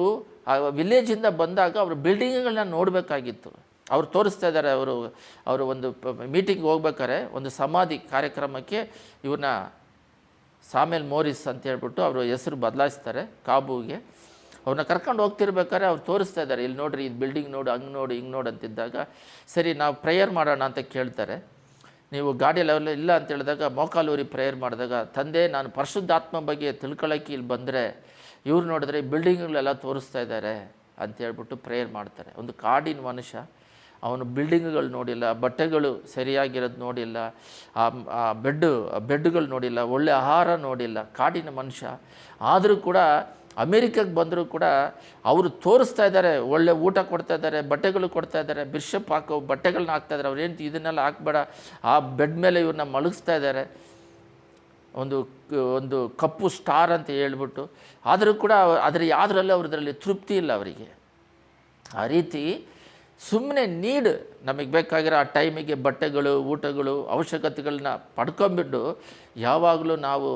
ಆ ವಿಲೇಜಿಂದ ಬಂದಾಗ ಅವರು ಬಿಲ್ಡಿಂಗ್ಗಳನ್ನ ನೋಡಬೇಕಾಗಿತ್ತು. ಅವ್ರು ತೋರಿಸ್ತಾ ಇದ್ದಾರೆ, ಅವರು ಒಂದು ಮೀಟಿಂಗ್ ಹೋಗ್ಬೇಕಾರೆ ಒಂದು ಸಮಾಧಿ ಕಾರ್ಯಕ್ರಮಕ್ಕೆ ಇವ್ರನ್ನ ಸಾಮ್ಯಲ್ ಮೋರಿಸ್ ಅಂತ ಹೇಳ್ಬಿಟ್ಟು ಅವರು ಹೆಸರು ಬದಲಾಯಿಸ್ತಾರೆ ಕಾಬುಗೆ. ಅವ್ರನ್ನ ಕರ್ಕೊಂಡು ಹೋಗ್ತಿರ್ಬೇಕಾದ್ರೆ ಅವ್ರು ತೋರಿಸ್ತಾ ಇದ್ದಾರೆ, ಇಲ್ಲಿ ನೋಡ್ರಿ ಇದು ಬಿಲ್ಡಿಂಗ್ ನೋಡು, ಹಂಗೆ ನೋಡಿ ಹಿಂಗೆ ನೋಡಿ ಅಂತಿದ್ದಾಗ, ಸರಿ ನಾವು ಪ್ರೇಯರ್ ಮಾಡೋಣ ಅಂತ ಕೇಳ್ತಾರೆ. ನೀವು ಗಾಡಿಯಲ್ಲಿ ಇಲ್ಲ ಅಂತ ಹೇಳಿದಾಗ ಮೋಕಾಲೂರಿ ಪ್ರೇಯರ್ ಮಾಡಿದಾಗ, ತಂದೆ ನಾನು ಪರಿಶುದ್ಧಾತ್ಮ ಬಗ್ಗೆ ತಿಳ್ಕೊಳ್ಳೋಕ್ಕೆ ಇಲ್ಲಿ ಬಂದರೆ ಇವ್ರು ನೋಡಿದ್ರೆ ಬಿಲ್ಡಿಂಗ್ಗಳೆಲ್ಲ ತೋರಿಸ್ತಾ ಇದ್ದಾರೆ ಅಂತ ಹೇಳ್ಬಿಟ್ಟು ಪ್ರೇಯರ್ ಮಾಡ್ತಾರೆ. ಒಂದು ಕಾಡಿನ ಮನುಷ್ಯ, ಅವನು ಬಿಲ್ಡಿಂಗ್ಗಳು ನೋಡಿಲ್ಲ, ಬಟ್ಟೆಗಳು ಸರಿಯಾಗಿರೋದು ನೋಡಿಲ್ಲ, ಬೆಡ್ಗಳು ನೋಡಿಲ್ಲ, ಒಳ್ಳೆ ಆಹಾರ ನೋಡಿಲ್ಲ, ಕಾಡಿನ ಮನುಷ್ಯ. ಆದರೂ ಕೂಡ ಅಮೇರಿಕಾಗೆ ಬಂದರೂ ಕೂಡ ಅವರು ತೋರಿಸ್ತಾ ಇದ್ದಾರೆ, ಒಳ್ಳೆ ಊಟ ಕೊಡ್ತಾ ಇದ್ದಾರೆ, ಬಟ್ಟೆಗಳು ಕೊಡ್ತಾ ಇದ್ದಾರೆ, ಬಿಷಪ್ ಹಾಕೋ ಬಟ್ಟೆಗಳನ್ನ ಹಾಕ್ತಾಯಿದ್ದಾರೆ. ಅವ್ರೇನು ಇದನ್ನೆಲ್ಲ ಹಾಕ್ಬೇಡ, ಆ ಬೆಡ್ ಮೇಲೆ ಇವ್ರನ್ನ ಮಲಗಿಸ್ತಾ ಇದ್ದಾರೆ, ಒಂದು ಕಪ್ಪು ಸ್ಟಾರ್ ಅಂತ ಹೇಳ್ಬಿಟ್ಟು. ಆದರೂ ಕೂಡ ಯಾವುದರಲ್ಲೂ ಅವ್ರದ್ರಲ್ಲಿ ತೃಪ್ತಿ ಇಲ್ಲ ಅವರಿಗೆ. ಆ ರೀತಿ ಸುಮ್ಮನೆ ನಮಗೆ ಬೇಕಾಗಿರೋ ಆ ಟೈಮಿಗೆ ಬಟ್ಟೆಗಳು, ಊಟಗಳು, ಅವಶ್ಯಕತೆಗಳನ್ನ ಪಡ್ಕೊಂಬಿಟ್ಟು ಯಾವಾಗಲೂ ನಾವು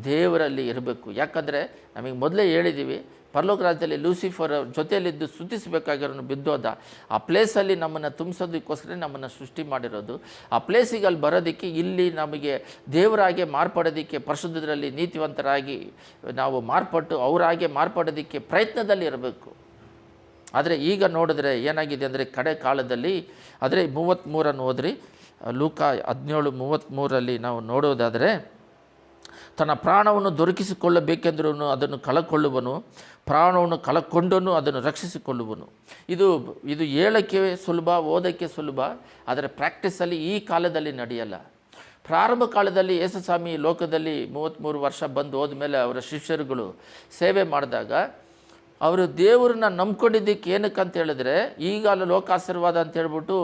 ದೇವರಲ್ಲಿ ಇರಬೇಕು. ಯಾಕಂದರೆ ನಮಗೆ ಮೊದಲೇ ಹೇಳಿದ್ದೀವಿ, ಪರಲೋಕ ರಾಜ್ಯದಲ್ಲಿ ಲೂಸಿಫರ್ ಜೊತೆಯಲ್ಲಿದ್ದು ಸ್ತುತಿಸಬೇಕಾಗಿರೋನು ಬಿದ್ದೋದ. ಆ ಪ್ಲೇಸಲ್ಲಿ ನಮ್ಮನ್ನು ತುಂಬಿಸೋದಕ್ಕೋಸ್ಕರ ನಮ್ಮನ್ನು ಸೃಷ್ಟಿ ಮಾಡಿರೋದು. ಆ ಪ್ಲೇಸಿಗೆ ಅಲ್ಲಿ ಬರೋದಕ್ಕೆ, ಇಲ್ಲಿ ನಮಗೆ ದೇವರಾಗೆ ಮಾರ್ಪಡೋದಕ್ಕೆ, ಪರಿಶುದ್ಧರಲ್ಲಿ ನೀತಿವಂತರಾಗಿ ನಾವು ಮಾರ್ಪಟ್ಟು ಅವರಾಗೆ ಮಾರ್ಪಡೋದಕ್ಕೆ ಪ್ರಯತ್ನದಲ್ಲಿ ಇರಬೇಕು. ಆದರೆ ಈಗ ನೋಡಿದ್ರೆ ಏನಾಗಿದೆ ಅಂದರೆ, ಕಡೆ ಕಾಲದಲ್ಲಿ ಆದರೆ 33 ಓದ್ರಿ, ಲೂಕ 17:33 ನಾವು ನೋಡೋದಾದರೆ, ತನ್ನ ಪ್ರಾಣವನ್ನು ದೊರಕಿಸಿಕೊಳ್ಳಬೇಕೆಂದ್ರೂ ಅದನ್ನು ಕಳಕೊಳ್ಳುವನು, ಪ್ರಾಣವನ್ನು ಕಳಕೊಂಡನು ಅದನ್ನು ರಕ್ಷಿಸಿಕೊಳ್ಳುವನು. ಇದು ಹೇಳೋಕ್ಕೆ ಸುಲಭ, ಓದೋಕ್ಕೆ ಸುಲಭ, ಆದರೆ ಪ್ರಾಕ್ಟೀಸಲ್ಲಿ ಈ ಕಾಲದಲ್ಲಿ ನಡೆಯಲ್ಲ. ಪ್ರಾರಂಭ ಕಾಲದಲ್ಲಿ ಯೇಸುಸ್ವಾಮಿ ಲೋಕದಲ್ಲಿ 33 ವರ್ಷ ಬಂದು ಹೋದ್ಮೇಲೆ ಅವರ ಶಿಷ್ಯರುಗಳು ಸೇವೆ ಮಾಡಿದಾಗ ಅವರು ದೇವರನ್ನ ನಂಬ್ಕೊಂಡಿದ್ದಕ್ಕೆ ಏನಕ್ಕೆ ಅಂತ ಹೇಳಿದ್ರೆ, ಈಗ ಅಲ್ಲಿ ಲೋಕ ಆಶೀರ್ವಾದ ಅಂತ ಹೇಳ್ಬಿಟ್ಟು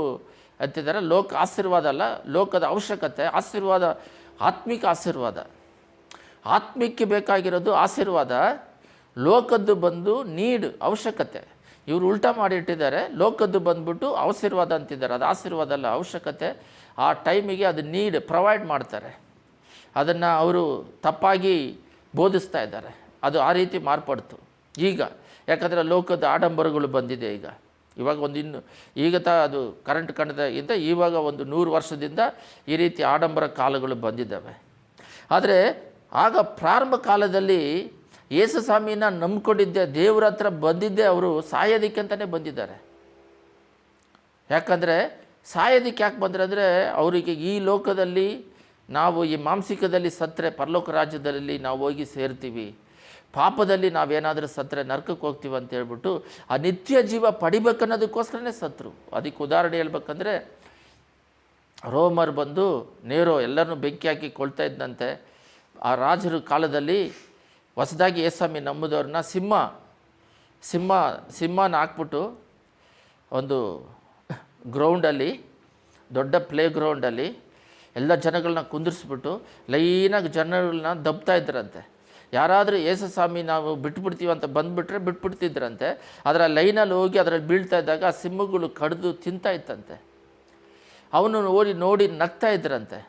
ಅಂತಿದ್ದಾರೆ. ಲೋಕ ಆಶೀರ್ವಾದ ಅಲ್ಲ, ಲೋಕದ ಅವಶ್ಯಕತೆ. ಆಶೀರ್ವಾದ ಆತ್ಮಿಕ ಆಶೀರ್ವಾದ, ಆತ್ಮಿಕ ಬೇಕಾಗಿರೋದು ಆಶೀರ್ವಾದ. ಲೋಕದ್ದು ಬಂದು ಅವಶ್ಯಕತೆ. ಇವರು ಉಲ್ಟಾ ಮಾಡಿಟ್ಟಿದ್ದಾರೆ. ಲೋಕದ್ದು ಬಂದ್ಬಿಟ್ಟು ಆಶೀರ್ವಾದ ಅಂತಿದ್ದಾರೆ. ಅದು ಆಶೀರ್ವಾದ ಅಲ್ಲ, ಅವಶ್ಯಕತೆ. ಆ ಟೈಮಿಗೆ ಅದು ಪ್ರೊವೈಡ್ ಮಾಡ್ತಾರೆ. ಅದನ್ನು ಅವರು ತಪ್ಪಾಗಿ ಬೋಧಿಸ್ತಾ ಇದ್ದಾರೆ. ಅದು ಆ ರೀತಿ ಮಾರ್ಪಡ್ತು ಈಗ. ಯಾಕಂದರೆ ಲೋಕದ ಆಡಂಬರಗಳು ಬಂದಿದೆ ಇವಾಗ ಈಗ ಅದು ಕರೆಂಟ್ ಕಂಡದಾಗಿಂತ ಇವಾಗ 100 ವರ್ಷದಿಂದ ಈ ರೀತಿ ಆಡಂಬರ ಕಾಲಗಳು ಬಂದಿದ್ದಾವೆ. ಆದರೆ ಆಗ ಪ್ರಾರಂಭ ಕಾಲದಲ್ಲಿ ಯೇಸುಸ್ವಾಮಿನ ನಂಬ್ಕೊಂಡಿದ್ದೆ, ದೇವರ ಹತ್ರ ಬಂದಿದ್ದೆ, ಅವರು ಸಾಯೋದಕ್ಕೆ ಅಂತಲೇ ಬಂದಿದ್ದಾರೆ. ಯಾಕಂದರೆ ಸಾಯೋದಕ್ಕೆ ಯಾಕೆ ಬಂದರೆ ಅಂದರೆ, ಅವರಿಗೆ ಈ ಲೋಕದಲ್ಲಿ ನಾವು ಈ ಮಾಂಸಿಕದಲ್ಲಿ ಸತ್ತರೆ ಪರಲೋಕ ರಾಜ್ಯದಲ್ಲಿ ನಾವು ಹೋಗಿ ಸೇರ್ತೀವಿ, ಪಾಪದಲ್ಲಿ ನಾವೇನಾದರೂ ಸತ್ತರೆ ನರಕಕ್ಕೆ ಹೋಗ್ತೀವಿ ಅಂತ ಹೇಳ್ಬಿಟ್ಟು ಆ ನಿತ್ಯ ಜೀವ ಪಡಿಬೇಕನ್ನೋದಕ್ಕೋಸ್ಕರನೇ ಸತ್ತರು. ಅದಕ್ಕೆ ಉದಾಹರಣೆ ಹೇಳ್ಬೇಕಂದ್ರೆ, ರೋಮರ್ ಬಂದು ನೇರೋ ಎಲ್ಲರನ್ನೂ ಬೆಂಕಿ ಹಾಕಿ ಕೊಳ್ತಾ ಇದ್ದಂತೆ. ಆ ರಾಜರ ಕಾಲದಲ್ಲಿ ಹೊಸದಾಗಿ ಯೇಸುಸ್ವಾಮಿ ನಂಬಿದವ್ರನ್ನ ಸಿಂಹನ ಹಾಕ್ಬಿಟ್ಟು ಒಂದು ಗ್ರೌಂಡಲ್ಲಿ, ದೊಡ್ಡ ಪ್ಲೇ ಗ್ರೌಂಡಲ್ಲಿ ಎಲ್ಲ ಜನಗಳನ್ನ ಕುಂದಿರಿಸ್ಬಿಟ್ಟು ಲೈನಾಗಿ ಜನಗಳನ್ನ ದಬ್ತಾ ಇದ್ರಂತೆ. ಯಾರಾದರೂ ಯೇಸುಸ್ವಾಮಿ ನಾವು ಬಿಟ್ಬಿಡ್ತೀವಿ ಅಂತ ಬಂದುಬಿಟ್ರೆ ಬಿಟ್ಬಿಡ್ತಿದ್ರಂತೆ. ಅದರ ಲೈನಲ್ಲಿ ಹೋಗಿ ಅದರಲ್ಲಿ ಬೀಳ್ತಾ ಇದ್ದಾಗ ಆ ಸಿಂಹಗಳು ಕಡಿದು ತಿಂತಾ ಇತ್ತಂತೆ. ಅವನು ನೋಡಿ ನಗ್ತಾ ಇದ್ರಂತೆ.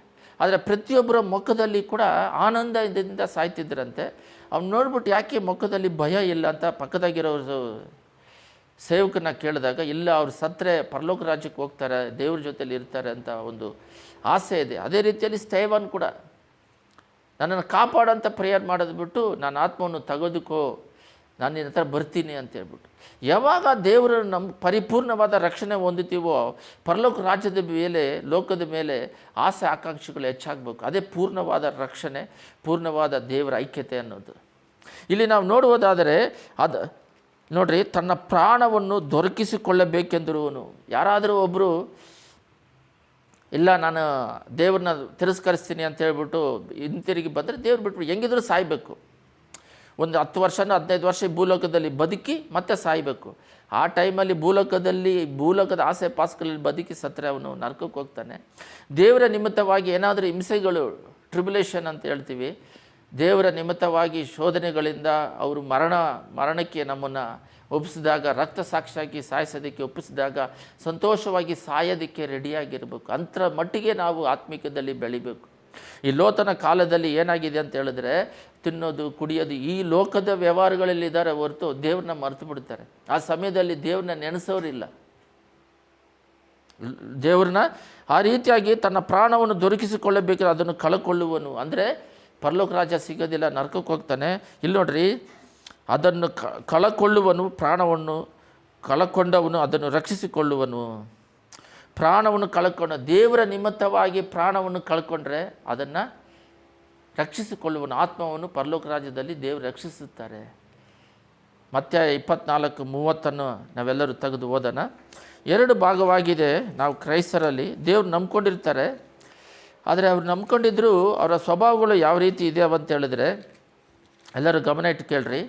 ಆದರೆ ಪ್ರತಿಯೊಬ್ಬರ ಮುಖದಲ್ಲಿ ಕೂಡ ಆನಂದದಿಂದ ಸಾಯ್ತಿದ್ರಂತೆ. ಅವ್ನು ನೋಡ್ಬಿಟ್ಟು ಯಾಕೆ ಮುಖದಲ್ಲಿ ಭಯ ಇಲ್ಲ ಅಂತ ಪಕ್ಕದಾಗಿರೋರು ಸೇವಕನ ಕೇಳಿದಾಗ, ಇಲ್ಲ ಅವ್ರು ಸತ್ತರೆ ಪರಲೋಕ ರಾಜ್ಯಕ್ಕೆ ಹೋಗ್ತಾರೆ, ದೇವ್ರ ಜೊತೆಲಿ ಇರ್ತಾರೆ ಅಂತ ಒಂದು ಆಸೆ ಇದೆ. ಅದೇ ರೀತಿಯಲ್ಲಿ ಸ್ಟೇವನ್ ಕೂಡ ನನ್ನನ್ನು ಕಾಪಾಡೋಂಥ ಪ್ರೇಯರ್ ಮಾಡೋದು ಬಿಟ್ಟು, ನನ್ನ ಆತ್ಮವನ್ನು ತೆಗೆದುಕೋ, ನಾನು ನಿನ್ನ ಹತ್ರ ಬರ್ತೀನಿ ಅಂತ ಹೇಳ್ಬಿಟ್ಟು. ಯಾವಾಗ ದೇವರು ಪರಿಪೂರ್ಣವಾದ ರಕ್ಷಣೆ ಹೊಂದುತ್ತೀವೋ, ಪರಲೋಕ ರಾಜ್ಯದ ಮೇಲೆ, ಲೋಕದ ಮೇಲೆ ಆಸೆ ಆಕಾಂಕ್ಷೆಗಳು ಹೆಚ್ಚಾಗಬೇಕು. ಅದೇ ಪೂರ್ಣವಾದ ರಕ್ಷಣೆ, ಪೂರ್ಣವಾದ ದೇವರ ಐಕ್ಯತೆ ಅನ್ನೋದು. ಇಲ್ಲಿ ನಾವು ನೋಡುವುದಾದರೆ ನೋಡ್ರಿ, ತನ್ನ ಪ್ರಾಣವನ್ನು ದೊರಕಿಸಿಕೊಳ್ಳಬೇಕೆಂದಿರುವನು. ಯಾರಾದರೂ ಒಬ್ಬರು ಇಲ್ಲ ನಾನು ದೇವ್ರನ್ನ ತಿರಸ್ಕರಿಸ್ತೀನಿ ಅಂತ ಹೇಳ್ಬಿಟ್ಟು ಹಿಂತಿರುಗಿ ಬಂದರೆ, ದೇವ್ರು ಬಿಟ್ಬಿಟ್ಟು ಹೆಂಗಿದ್ರೂ ಸಾಯಬೇಕು. ಒಂದು 10 ವರ್ಷನೋ 15 ವರ್ಷ ಭೂಲೋಕದಲ್ಲಿ ಬದುಕಿ ಮತ್ತೆ ಸಾಯಬೇಕು. ಆ ಟೈಮಲ್ಲಿ ಭೂಲೋಕದ ಆಸೆ ಪಾಸ್ಗಳಲ್ಲಿ ಬದುಕಿ ಸತ್ತರೆ ಅವನು ನರಕಕ್ಕೆ ಹೋಗ್ತಾನೆ. ದೇವರ ನಿಮಿತ್ತವಾಗಿ ಏನಾದರೂ ಹಿಂಸೆಗಳು, ಟ್ರಿಬ್ಯುಲೇಷನ್ ಅಂತ ಹೇಳ್ತೀವಿ, ದೇವರ ನಿಮಿತ್ತವಾಗಿ ಶೋಧನೆಗಳಿಂದ ಅವರು ಮರಣಕ್ಕೆ ನಮ್ಮನ್ನು ಒಪ್ಪಿಸಿದಾಗ, ರಕ್ತ ಸಾಕ್ಷಿಯಾಗಿ ಸಾಯಿಸೋದಕ್ಕೆ ಒಪ್ಪಿಸಿದಾಗ ಸಂತೋಷವಾಗಿ ಸಾಯೋದಕ್ಕೆ ರೆಡಿಯಾಗಿರಬೇಕು. ಅಂತರ ಮಟ್ಟಿಗೆ ನಾವು ಆತ್ಮಿಕದಲ್ಲಿ ಬೆಳಿಬೇಕು. ಈ ಲೋತನ ಕಾಲದಲ್ಲಿ ಏನಾಗಿದೆ ಅಂತ ಹೇಳಿದ್ರೆ, ತಿನ್ನೋದು, ಕುಡಿಯೋದು, ಈ ಲೋಕದ ವ್ಯವಹಾರಗಳಲ್ಲಿದ್ದಾರೆ ಹೊರತು ದೇವ್ರನ್ನ ಮರೆತು ಬಿಡ್ತಾರೆ. ಆ ಸಮಯದಲ್ಲಿ ದೇವ್ರನ್ನ ನೆನೆಸೋರಿಲ್ಲ. ದೇವ್ರನ್ನ ಆ ರೀತಿಯಾಗಿ ತನ್ನ ಪ್ರಾಣವನ್ನು ದೊರಕಿಸಿಕೊಳ್ಳಬೇಕಾದ್ರೆ ಅದನ್ನು ಕಳಕೊಳ್ಳುವನು. ಅಂದರೆ ಪರಲೋಕ ರಾಜ್ಯ ಸಿಗೋದಿಲ್ಲ, ನರಕಕ್ಕೆ ಹೋಗ್ತಾನೆ. ಇಲ್ಲಿ ನೋಡ್ರಿ, ಅದನ್ನು ಕಳಕೊಳ್ಳುವನು, ಪ್ರಾಣವನ್ನು ಕಳಕೊಂಡವನು ಅದನ್ನು ರಕ್ಷಿಸಿಕೊಳ್ಳುವನು. ಪ್ರಾಣವನ್ನು ಕಳ್ಕೊಂಡು ದೇವರ ನಿಮಿತ್ತವಾಗಿ ಪ್ರಾಣವನ್ನು ಕಳ್ಕೊಂಡ್ರೆ ಅದನ್ನು ರಕ್ಷಿಸಿಕೊಳ್ಳುವನು, ಆತ್ಮವನ್ನು ಪರಲೋಕ ರಾಜ್ಯದಲ್ಲಿ ದೇವರು ರಕ್ಷಿಸುತ್ತಾರೆ. ಮತ್ತೆ 24:30 ನಾವೆಲ್ಲರೂ ತೆಗೆದು ಓದೋಣ. 2 ಭಾಗವಾಗಿದೆ. ನಾವು ಕ್ರೈಸ್ತರಲ್ಲಿ ದೇವ್ರು ನಂಬ್ಕೊಂಡಿರ್ತಾರೆ, ಆದರೆ ಅವ್ರು ನಂಬ್ಕೊಂಡಿದ್ರು ಅವರ ಸ್ವಭಾವಗಳು ಯಾವ ರೀತಿ ಇದೆ ಅಂತ ಹೇಳಿದ್ರೆ, ಎಲ್ಲರೂ ಗಮನ ಇಟ್ಟು ಕೇಳ್ರಿ.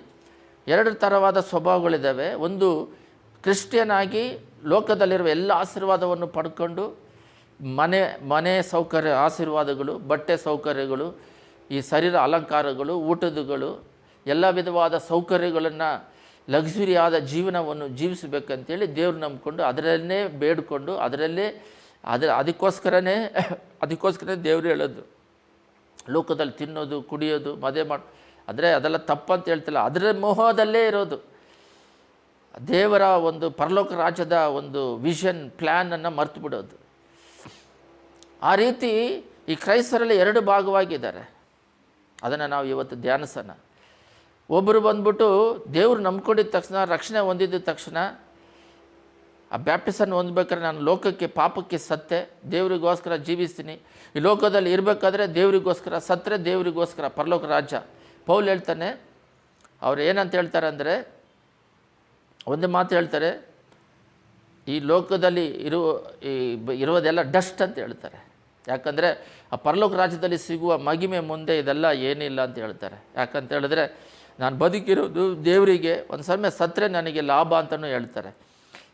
2 ಥರವಾದ ಸ್ವಭಾವಗಳಿದ್ದಾವೆ. ಒಂದು, ಕ್ರಿಶ್ಚಿಯನ್ ಆಗಿ ಲೋಕದಲ್ಲಿರುವ ಎಲ್ಲ ಆಶೀರ್ವಾದವನ್ನು ಪಡ್ಕೊಂಡು ಮನೆ ಸೌಕರ್ಯ ಆಶೀರ್ವಾದಗಳು, ಬಟ್ಟೆ ಸೌಕರ್ಯಗಳು, ಈ ಶರೀರ ಅಲಂಕಾರಗಳು, ಊಟದಗಳು, ಎಲ್ಲ ವಿಧವಾದ ಸೌಕರ್ಯಗಳನ್ನು, ಲಕ್ಸುರಿಯಾದ ಜೀವನವನ್ನು ಜೀವಿಸಬೇಕಂತೇಳಿ ದೇವ್ರು ನಂಬಿಕೊಂಡು ಅದರಲ್ಲೇ ಬೇಡಿಕೊಂಡು ಅದಕ್ಕೋಸ್ಕರನೇ ದೇವರು ಹೇಳೋದು ಲೋಕದಲ್ಲಿ ತಿನ್ನೋದು, ಕುಡಿಯೋದು, ಮದುವೆ ಅಂದರೆ ಅದೆಲ್ಲ ತಪ್ಪಂತ ಹೇಳ್ತಿಲ್ಲ, ಅದರ ಮೋಹದಲ್ಲೇ ಇರೋದು. ದೇವರ ಒಂದು ಪರಲೋಕ ರಾಜ್ಯದ ಒಂದು ವಿಷನ್ ಪ್ಲ್ಯಾನನ್ನು ಮರ್ತು ಬಿಡೋದು. ಆ ರೀತಿ ಈ ಕ್ರೈಸ್ತರಲ್ಲಿ 2 ಭಾಗವಾಗಿದ್ದಾರೆ. ಅದನ್ನು ನಾವು ಇವತ್ತು ಧ್ಯಾನಿಸೋಣ. ಒಬ್ಬರು ಬಂದ್ಬಿಟ್ಟು ದೇವ್ರು ನಂಬ್ಕೊಂಡಿದ್ದ ತಕ್ಷಣ, ರಕ್ಷಣೆ ಹೊಂದಿದ್ದ ತಕ್ಷಣ, ಆ ಬ್ಯಾಪ್ಟಿಸನ್ ಹೊಂದ್ಬೇಕಾದ್ರೆ ನಾನು ಲೋಕಕ್ಕೆ ಪಾಪಕ್ಕೆ ಸತ್ತೆ ದೇವರಿಗೋಸ್ಕರ ಜೀವಿಸ್ತೀನಿ, ಈ ಲೋಕದಲ್ಲಿ ಇರಬೇಕಾದ್ರೆ ದೇವರಿಗೋಸ್ಕರ, ಸತ್ತರೆ ದೇವರಿಗೋಸ್ಕರ ಪರಲೋಕ ರಾಜ್ಯ. ಪೌಲ್ ಹೇಳ್ತಾನೆ, ಅವ್ರು ಏನಂತ ಹೇಳ್ತಾರೆ ಅಂದರೆ, ಒಂದು ಮಾತು ಹೇಳ್ತಾರೆ, ಈ ಲೋಕದಲ್ಲಿ ಇರೋದೆಲ್ಲ ಡಸ್ಟ್ ಅಂತ ಹೇಳ್ತಾರೆ. ಯಾಕಂದರೆ ಆ ಪರಲೋಕ ರಾಜ್ಯದಲ್ಲಿ ಸಿಗುವ ಮಹಿಮೆ ಮುಂದೆ ಇದೆಲ್ಲ ಏನಿಲ್ಲ ಅಂತ ಹೇಳ್ತಾರೆ. ಯಾಕಂತ ಹೇಳಿದ್ರೆ, ನಾನು ಬದುಕಿರೋದು ದೇವರಿಗೆ, ಒಂದು ಸಮಯ ಸತ್ತರೆ ನನಗೆ ಲಾಭ ಅಂತಲೂ ಹೇಳ್ತಾರೆ.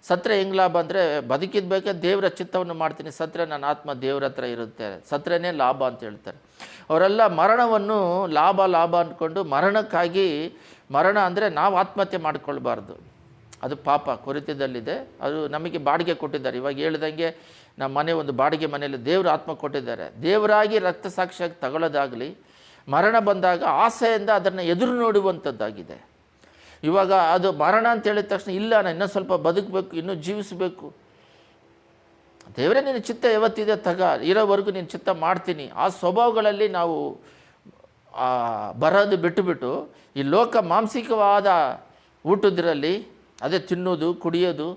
ಸತ್ತರೆ ಹೆಂಗೆ ಲಾಭ ಅಂದರೆ, ಬದುಕಿದ್ಬೇಕಾದ್ರೆ ದೇವರ ಚಿತ್ತವನ್ನು ಮಾಡ್ತೀನಿ, ಸತ್ತರೆ ನನ್ನ ಆತ್ಮ ದೇವ್ರ ಹತ್ರ ಇರುತ್ತೆ, ಸತ್ತರೆನೇ ಲಾಭ ಅಂತ ಹೇಳ್ತಾರೆ. ಅವರೆಲ್ಲ ಮರಣವನ್ನು ಲಾಭ ಅಂದ್ಕೊಂಡು ಮರಣಕ್ಕಾಗಿ, ಮರಣ ಅಂದರೆ ನಾವು ಆತ್ಮಹತ್ಯೆ ಮಾಡಿಕೊಳ್ಬಾರ್ದು, ಅದು ಪಾಪ, ಕೊರಿತದಲ್ಲಿದೆ. ಅದು ನಮಗೆ ಬಾಡಿಗೆ ಕೊಟ್ಟಿದ್ದಾರೆ. ಇವಾಗ ಹೇಳ್ದಂಗೆ ನಮ್ಮ ಮನೆ ಒಂದು ಬಾಡಿಗೆ ಮನೆಯಲ್ಲಿ ದೇವರು ಆತ್ಮ ಕೊಟ್ಟಿದ್ದಾರೆ. ದೇವರಾಗಿ ರಕ್ತ ಸಾಕ್ಷಿಯಾಗಿ ತಗೊಳ್ಳೋದಾಗಲಿ, ಮರಣ ಬಂದಾಗ ಆಸೆಯಿಂದ ಅದನ್ನು ಎದುರು ನೋಡುವಂಥದ್ದಾಗಿದೆ. ಇವಾಗ ಅದು ಮರಣ ಅಂತ ಹೇಳಿದ ತಕ್ಷಣ, ಇಲ್ಲ ನಾನು ಇನ್ನೂ ಸ್ವಲ್ಪ ಬದುಕಬೇಕು, ಇನ್ನೂ ಜೀವಿಸಬೇಕು, ದೇವರೇ ನಿನ್ನ ಚಿತ್ತ ಯಾವತ್ತಿದೆ ಇರೋವರೆಗೂ ನಿನ್ನ ಚಿತ್ತ ಮಾಡ್ತೀನಿ, ಆ ಸ್ವಭಾವಗಳಲ್ಲಿ ನಾವು ಬರೋದು ಬಿಟ್ಟುಬಿಟ್ಟು ಈ ಲೋಕ ಮಾಂಸಿಕವಾದ ಊಟದ್ರಲ್ಲಿ, ಅದೇ ತಿನ್ನೋದು, ಕುಡಿಯೋದು,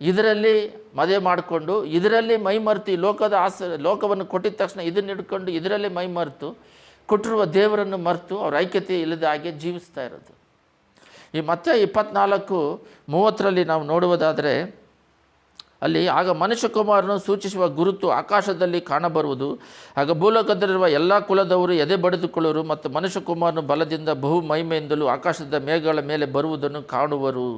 ಇದರಲ್ಲಿ ಮದುವೆ ಮಾಡಿಕೊಂಡು ಇದರಲ್ಲಿ ಮೈ ಮರೆತು, ಈ ಲೋಕವನ್ನು ಕೊಟ್ಟಿದ ತಕ್ಷಣ ಇದನ್ನು ಹಿಡ್ಕೊಂಡು ಇದರಲ್ಲಿ ಮೈ ಮರೆತು, ಕೊಟ್ಟಿರುವ ದೇವರನ್ನು ಮರೆತು ಅವ್ರ ಐಕ್ಯತೆ ಇಲ್ಲದ ಹಾಗೆ ಜೀವಿಸ್ತಾ ಇರೋದು. ಈ ಮತ್ತೆ 24:30 ನಾವು ನೋಡುವುದಾದರೆ, ಅಲ್ಲಿ ಆಗ ಮನುಷ್ಯಕುಮಾರನು ಸೂಚಿಸುವ ಗುರುತು ಆಕಾಶದಲ್ಲಿ ಕಾಣಬರುವುದು. ಆಗ ಭೂಲೋಕದಲ್ಲಿರುವ ಎಲ್ಲ ಕುಲದವರು ಎದೆ ಬಡಿದುಕೊಳ್ಳುವರು ಮತ್ತು ಮನುಷ್ಯಕುಮಾರನು ಬಲದಿಂದ ಬಹು ಮಹಿಮೆಯಿಂದಲೂ ಆಕಾಶದ ಮೇಘಗಳ ಮೇಲೆ ಬರುವುದನ್ನು ಕಾಣುವರು.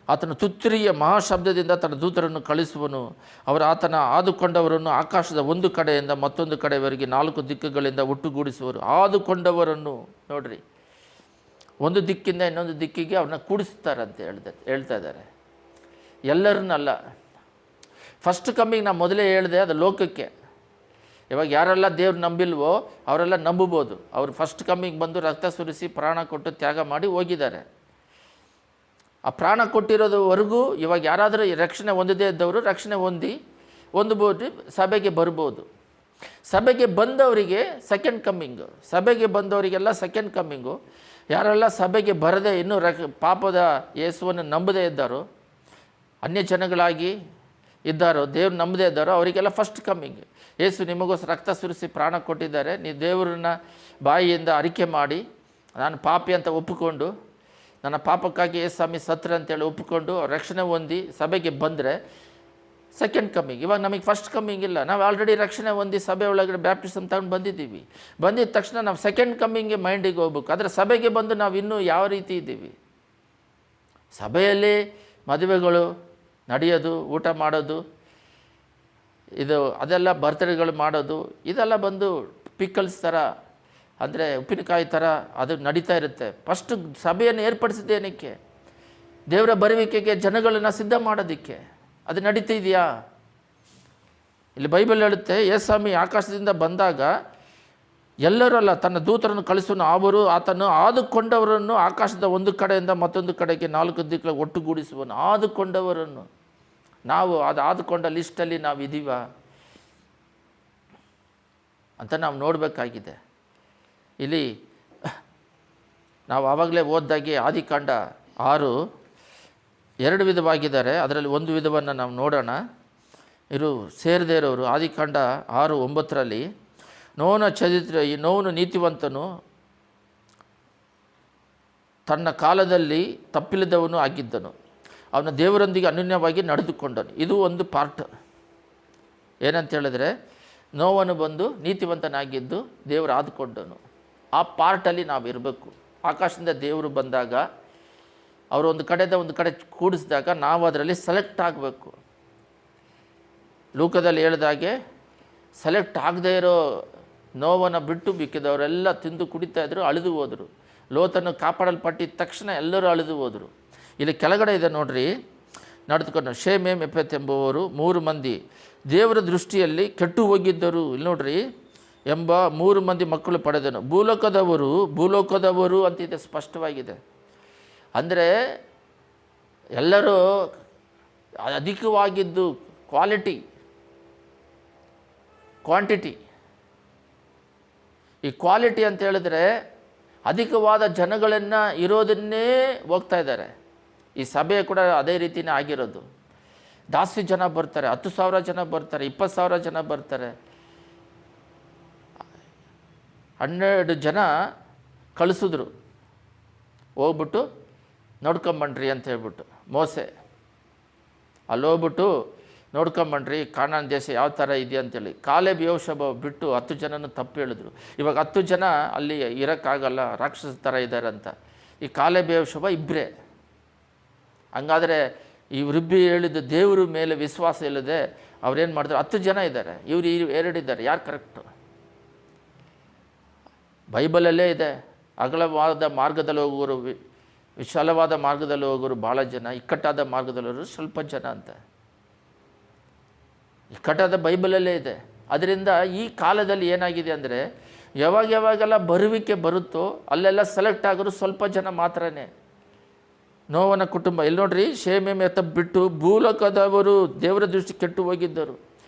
ಆತನು ತುತ್ತೂರಿಯ ಮಹಾಶಬ್ದದಿಂದ ತನ್ನ ದೂತರನ್ನು ಕಳಿಸುವನು. ಅವರು ಆತನ ಆದುಕೊಂಡವರನ್ನು ಆಕಾಶದ ಒಂದು ಕಡೆಯಿಂದ ಮತ್ತೊಂದು ಕಡೆಯವರೆಗೆ 4 ದಿಕ್ಕುಗಳಿಂದ ಒಟ್ಟುಗೂಡಿಸುವರು. ಆದುಕೊಂಡವರನ್ನು ನೋಡ್ರಿ, ಒಂದು ದಿಕ್ಕಿಂದ ಇನ್ನೊಂದು ದಿಕ್ಕಿಗೆ ಅವ್ರನ್ನ ಕೂಡಿಸ್ತಾರಂತೆ ಹೇಳ್ತಾ ಇದ್ದಾರೆ. ಎಲ್ಲರನ್ನಲ್ಲ. ಫಸ್ಟ್ ಕಮ್ಮಿಂಗ್ ನಾನು ಮೊದಲೇ ಹೇಳಿದೆ, ಅದು ಲೋಕಕ್ಕೆ. ಇವಾಗ ಯಾರೆಲ್ಲ ದೇವ್ರು ನಂಬಿಲ್ವೋ ಅವರೆಲ್ಲ ನಂಬಬೋದು. ಅವರು ಫಸ್ಟ್ ಕಮ್ಮಿಂಗ್ ಬಂದು ರಕ್ತ ಸುರಿಸಿ ಪ್ರಾಣ ಕೊಟ್ಟು ತ್ಯಾಗ ಮಾಡಿ ಹೋಗಿದ್ದಾರೆ. ಆ ಪ್ರಾಣ ಕೊಟ್ಟಿರೋದುವರೆಗೂ ಇವಾಗ ಯಾರಾದರೂ ರಕ್ಷಣೆ ಹೊಂದದೇ ಇದ್ದವರು ರಕ್ಷಣೆ ಹೊಂದಬಹುದು, ಸಭೆಗೆ ಬರ್ಬೋದು. ಸಭೆಗೆ ಬಂದವರಿಗೆ ಸೆಕೆಂಡ್ ಕಮ್ಮಿಂಗು, ಸಭೆಗೆ ಬಂದವರಿಗೆಲ್ಲ ಸೆಕೆಂಡ್ ಕಮ್ಮಿಂಗು. ಯಾರೆಲ್ಲ ಸಭೆಗೆ ಬರದೆ ಇನ್ನೂ ಪಾಪದ ಯೇಸುವನ್ನು ನಂಬದೇ ಇದ್ದಾರೋ, ಅನ್ಯ ಜನಗಳಾಗಿ ಇದ್ದಾರೋ, ದೇವ್ರು ನಂಬದೇ ಇದ್ದಾರೋ ಅವರಿಗೆಲ್ಲ ಫಸ್ಟ್ ಕಮ್ಮಿಂಗ್. ಯೇಸು ನಿಮಗೋಸ್ಕರ ರಕ್ತ ಸುರಿಸಿ ಪ್ರಾಣ ಕೊಟ್ಟಿದ್ದಾರೆ, ನೀವು ದೇವರನ್ನ ಬಾಯಿಯಿಂದ ಅರಿಕೆ ಮಾಡಿ ನಾನು ಪಾಪಿ ಅಂತ ಒಪ್ಪಿಕೊಂಡು, ನನ್ನ ಪಾಪಕ್ಕಾಗಿ ಯೇಸು ಸ್ವಾಮಿ ಸತ್ರ ಅಂತೇಳಿ ಒಪ್ಪಿಕೊಂಡು ರಕ್ಷಣೆ ಹೊಂದಿ ಸಭೆಗೆ ಬಂದರೆ ಸೆಕೆಂಡ್ ಕಮ್ಮಿಂಗ್. ಇವಾಗ ನಮಗೆ ಫಸ್ಟ್ ಕಮ್ಮಿಂಗ್ ಇಲ್ಲ. ನಾವು ಆಲ್ರೆಡಿ ರಕ್ಷಣೆ ಹೊಂದಿ ಸಭೆ ಒಳಗಡೆ ಬ್ಯಾಪ್ಟಿಸಮ್ ತಗೊಂಡು ಬಂದಿದ್ದೀವಿ. ಬಂದಿದ್ದ ತಕ್ಷಣ ನಾವು ಸೆಕೆಂಡ್ ಕಮ್ಮಿಂಗ್ಗೆ ಮೈಂಡಿಗೆ ಹೋಗ್ಬೇಕು. ಆದರೆ ಸಭೆಗೆ ಬಂದು ನಾವು ಇನ್ನೂ ಯಾವ ರೀತಿ ಇದ್ದೀವಿ? ಸಭೆಯಲ್ಲಿ ಮದುವೆಗಳು ನಡೆಯೋದು, ಊಟ ಮಾಡೋದು, ಅದೆಲ್ಲ ಬರ್ತ್ಡೇಗಳು ಮಾಡೋದು, ಇದೆಲ್ಲ ಬಂದು ಪಿಕ್ಕಲ್ಸ್ ಥರ, ಅಂದರೆ ಉಪ್ಪಿನಕಾಯಿ ಥರ ಅದು ನಡೀತಾ ಇರುತ್ತೆ. ಫಸ್ಟ್ ಸಭೆಯನ್ನು ಏರ್ಪಡಿಸಿದ್ದೇನಕ್ಕೆ? ದೇವರ ಬರುವಿಕೆಗೆ ಜನಗಳನ್ನು ಸಿದ್ಧ ಮಾಡೋದಕ್ಕೆ. ಅದು ನಡೀತಿದೆಯಾ? ಇಲ್ಲಿ ಬೈಬಲ್ ಹೇಳುತ್ತೆ, ಯೇಸುಸ್ವಾಮಿ ಆಕಾಶದಿಂದ ಬಂದಾಗ ಎಲ್ಲರೂ ಅಲ್ಲ, ತನ್ನ ದೂತರನ್ನು ಕಳಿಸುವನು. ಆತನು ಆದುಕೊಂಡವರನ್ನು ಆಕಾಶದ ಒಂದು ಕಡೆಯಿಂದ ಮತ್ತೊಂದು ಕಡೆಗೆ 4 ದಿಕ್ಕುಗಳ ಒಟ್ಟುಗೂಡಿಸುವನು. ಆದುಕೊಂಡವರನ್ನು ನಾವು ಆದುಕೊಂಡ ಲಿಸ್ಟಲ್ಲಿ ನಾವು ಇದ್ದೀವ ಅಂತ ನಾವು ನೋಡಬೇಕಾಗಿದೆ. ಇಲ್ಲಿ ನಾವು ಆವಾಗಲೇ ಓದ್ದಾಗೆ ಆದಿಕಾಂಡ 6 2 ವಿಧವಾಗಿದ್ದಾರೆ. ಅದರಲ್ಲಿ ಒಂದು ವಿಧವನ್ನು ನಾವು ನೋಡೋಣ. ಇವರು ಸೇರದೇ ಇರೋರು. ಆದಿಕಾಂಡ 6:9 ನೋವನ ಚರಿತ್ರೆ. ಈ ನೋವನು ನೀತಿವಂತನು, ತನ್ನ ಕಾಲದಲ್ಲಿ ತಪ್ಪಿಲ್ಲದವನು ಆಗಿದ್ದನು, ಅವನ ದೇವರೊಂದಿಗೆ ಅನ್ಯೋನ್ಯವಾಗಿ ನಡೆದುಕೊಂಡನು. ಇದು ಒಂದು ಪಾರ್ಟ್. ಏನಂತ ಹೇಳಿದ್ರೆ, ನೋವನು ಬಂದು ನೀತಿವಂತನಾಗಿದ್ದು ದೇವರು ಆದುಕೊಂಡನು. ಆ ಪಾರ್ಟಲ್ಲಿ ನಾವು ಇರಬೇಕು. ಆಕಾಶದಿಂದ ದೇವರು ಬಂದಾಗ, ಅವರು ಒಂದು ಕಡೆಯಿಂದ ಒಂದು ಕಡೆ ಕೂಡಿಸಿದಾಗ ನಾವು ಅದರಲ್ಲಿ ಸೆಲೆಕ್ಟ್ ಆಗಬೇಕು. ಲೋಕದಲ್ಲಿ ಹೇಳಿದಾಗೆ ಸೆಲೆಕ್ಟ್ ಆಗದೇ ಇರೋ ನೋವನ್ನು ಬಿಟ್ಟು ಬಿಕ್ಕಿದವರೆಲ್ಲ ತಿಂದು ಕುಡಿತಾ ಇದ್ದರು, ಅಳಿದು ಹೋದರು. ಲೋತನ್ನು ಕಾಪಾಡಲ್ಪಟ್ಟಿದ್ದ ತಕ್ಷಣ ಎಲ್ಲರೂ ಅಳಿದು ಹೋದರು. ಇಲ್ಲಿ ಕೆಳಗಡೆ ಇದೆ ನೋಡ್ರಿ, ನಡೆದುಕೊಂಡು ಶೇಮ್, ಎಫೆತ್ ಎಂಬುವರು 3 ಮಂದಿ ದೇವರ ದೃಷ್ಟಿಯಲ್ಲಿ ಕೆಟ್ಟು ಹೋಗಿದ್ದರು. ಇಲ್ಲಿ ನೋಡ್ರಿ, ಎಂಬ 3 ಮಂದಿ ಮಕ್ಕಳು ಪಡೆದನು. ಭೂಲೋಕದವರು ಅಂತಿದೆ, ಸ್ಪಷ್ಟವಾಗಿದೆ. ಅಂದರೆ ಎಲ್ಲರೂ ಅಧಿಕವಾಗಿದ್ದು ಕ್ವಾಂಟಿಟಿ. ಈ ಕ್ವಾಲಿಟಿ ಅಂತ ಹೇಳಿದ್ರೆ ಅಧಿಕವಾದ ಜನಗಳನ್ನು ಇರೋದನ್ನೇ ಹೋಗ್ತಾ ಇದ್ದಾರೆ. ಈ ಸಭೆ ಕೂಡ ಅದೇ ರೀತಿಯೇ ಆಗಿರೋದು. ಜಾಸ್ತಿ ಜನ ಬರ್ತಾರೆ, 10,000 ಜನ ಬರ್ತಾರೆ, 20,000 ಜನ ಬರ್ತಾರೆ. 12 ಜನ ಕಳಿಸಿದ್ರು, ಹೋಗ್ಬಿಟ್ಟು ನೋಡ್ಕೊಂಬನ್ರಿ ಅಂತ ಹೇಳ್ಬಿಟ್ಟು. ಮೋಸೆ ಅಲ್ಲಿ ಹೋಗ್ಬಿಟ್ಟು ನೋಡ್ಕೊಂಬನ್ರಿ ಕಾನಾನ್ ದೇಶ ಯಾವ ಥರ ಇದೆಯಾ ಅಂತೇಳಿ. ಕಾಲೇಬ್ ಯೋಷಬ ಬಿಟ್ಟು 10 ಜನನೂ ತಪ್ಪು ಹೇಳಿದ್ರು. ಇವಾಗ 10 ಜನ ಅಲ್ಲಿ ಇರೋಕ್ಕಾಗಲ್ಲ, ರಾಕ್ಷಸ ಥರ ಇದ್ದಾರೆ ಅಂತ. ಈ ಕಾಲೇಬ್ ಯೋಷಬ ಇಬ್ಬರೇ. ಹಂಗಾದರೆ ಇವರಿಬ್ಬರು ಹೇಳಿದ್ದು ದೇವ್ರ ಮೇಲೆ ವಿಶ್ವಾಸ ಇಲ್ಲದೆ ಅವ್ರೇನು ಮಾಡಿದ್ರು? 10 ಜನ ಇದ್ದಾರೆ, ಇವರು 2 ಇದ್ದಾರೆ. ಯಾರು ಕರೆಕ್ಟು? ಬೈಬಲಲ್ಲೇ ಇದೆ. ಅಗಲವಾದ ಮಾರ್ಗದಲ್ಲಿ ಹೋಗೋರು, ವಿಶಾಲವಾದ ಮಾರ್ಗದಲ್ಲಿ ಹೋಗೋರು ಭಾಳ ಜನ, ಇಕ್ಕಟ್ಟಾದ ಮಾರ್ಗದಲ್ಲಿ ಹೋಗೋರು ಸ್ವಲ್ಪ ಜನ ಅಂತ. ಇಕ್ಕಟ್ಟಾದ ಬೈಬಲಲ್ಲೇ ಇದೆ. ಅದರಿಂದ ಈ ಕಾಲದಲ್ಲಿ ಏನಾಗಿದೆ ಅಂದರೆ, ಯಾವಾಗೆಲ್ಲ ಬರುವಿಕೆ ಬರುತ್ತೋ ಅಲ್ಲೆಲ್ಲ ಸೆಲೆಕ್ಟ್ ಆಗೋರು ಸ್ವಲ್ಪ ಜನ ಮಾತ್ರನೇ. ನೋವನ ಕುಟುಂಬ ಇಲ್ಲಿ ನೋಡ್ರಿ, ಶೇಮ್ ಎತ್ತ ಬಿಟ್ಟು ಭೂಲೋಕದವರು ದೇವರ ದೃಷ್ಟಿ ಕೆಟ್ಟು ಹೋಗಿದ್ದರು.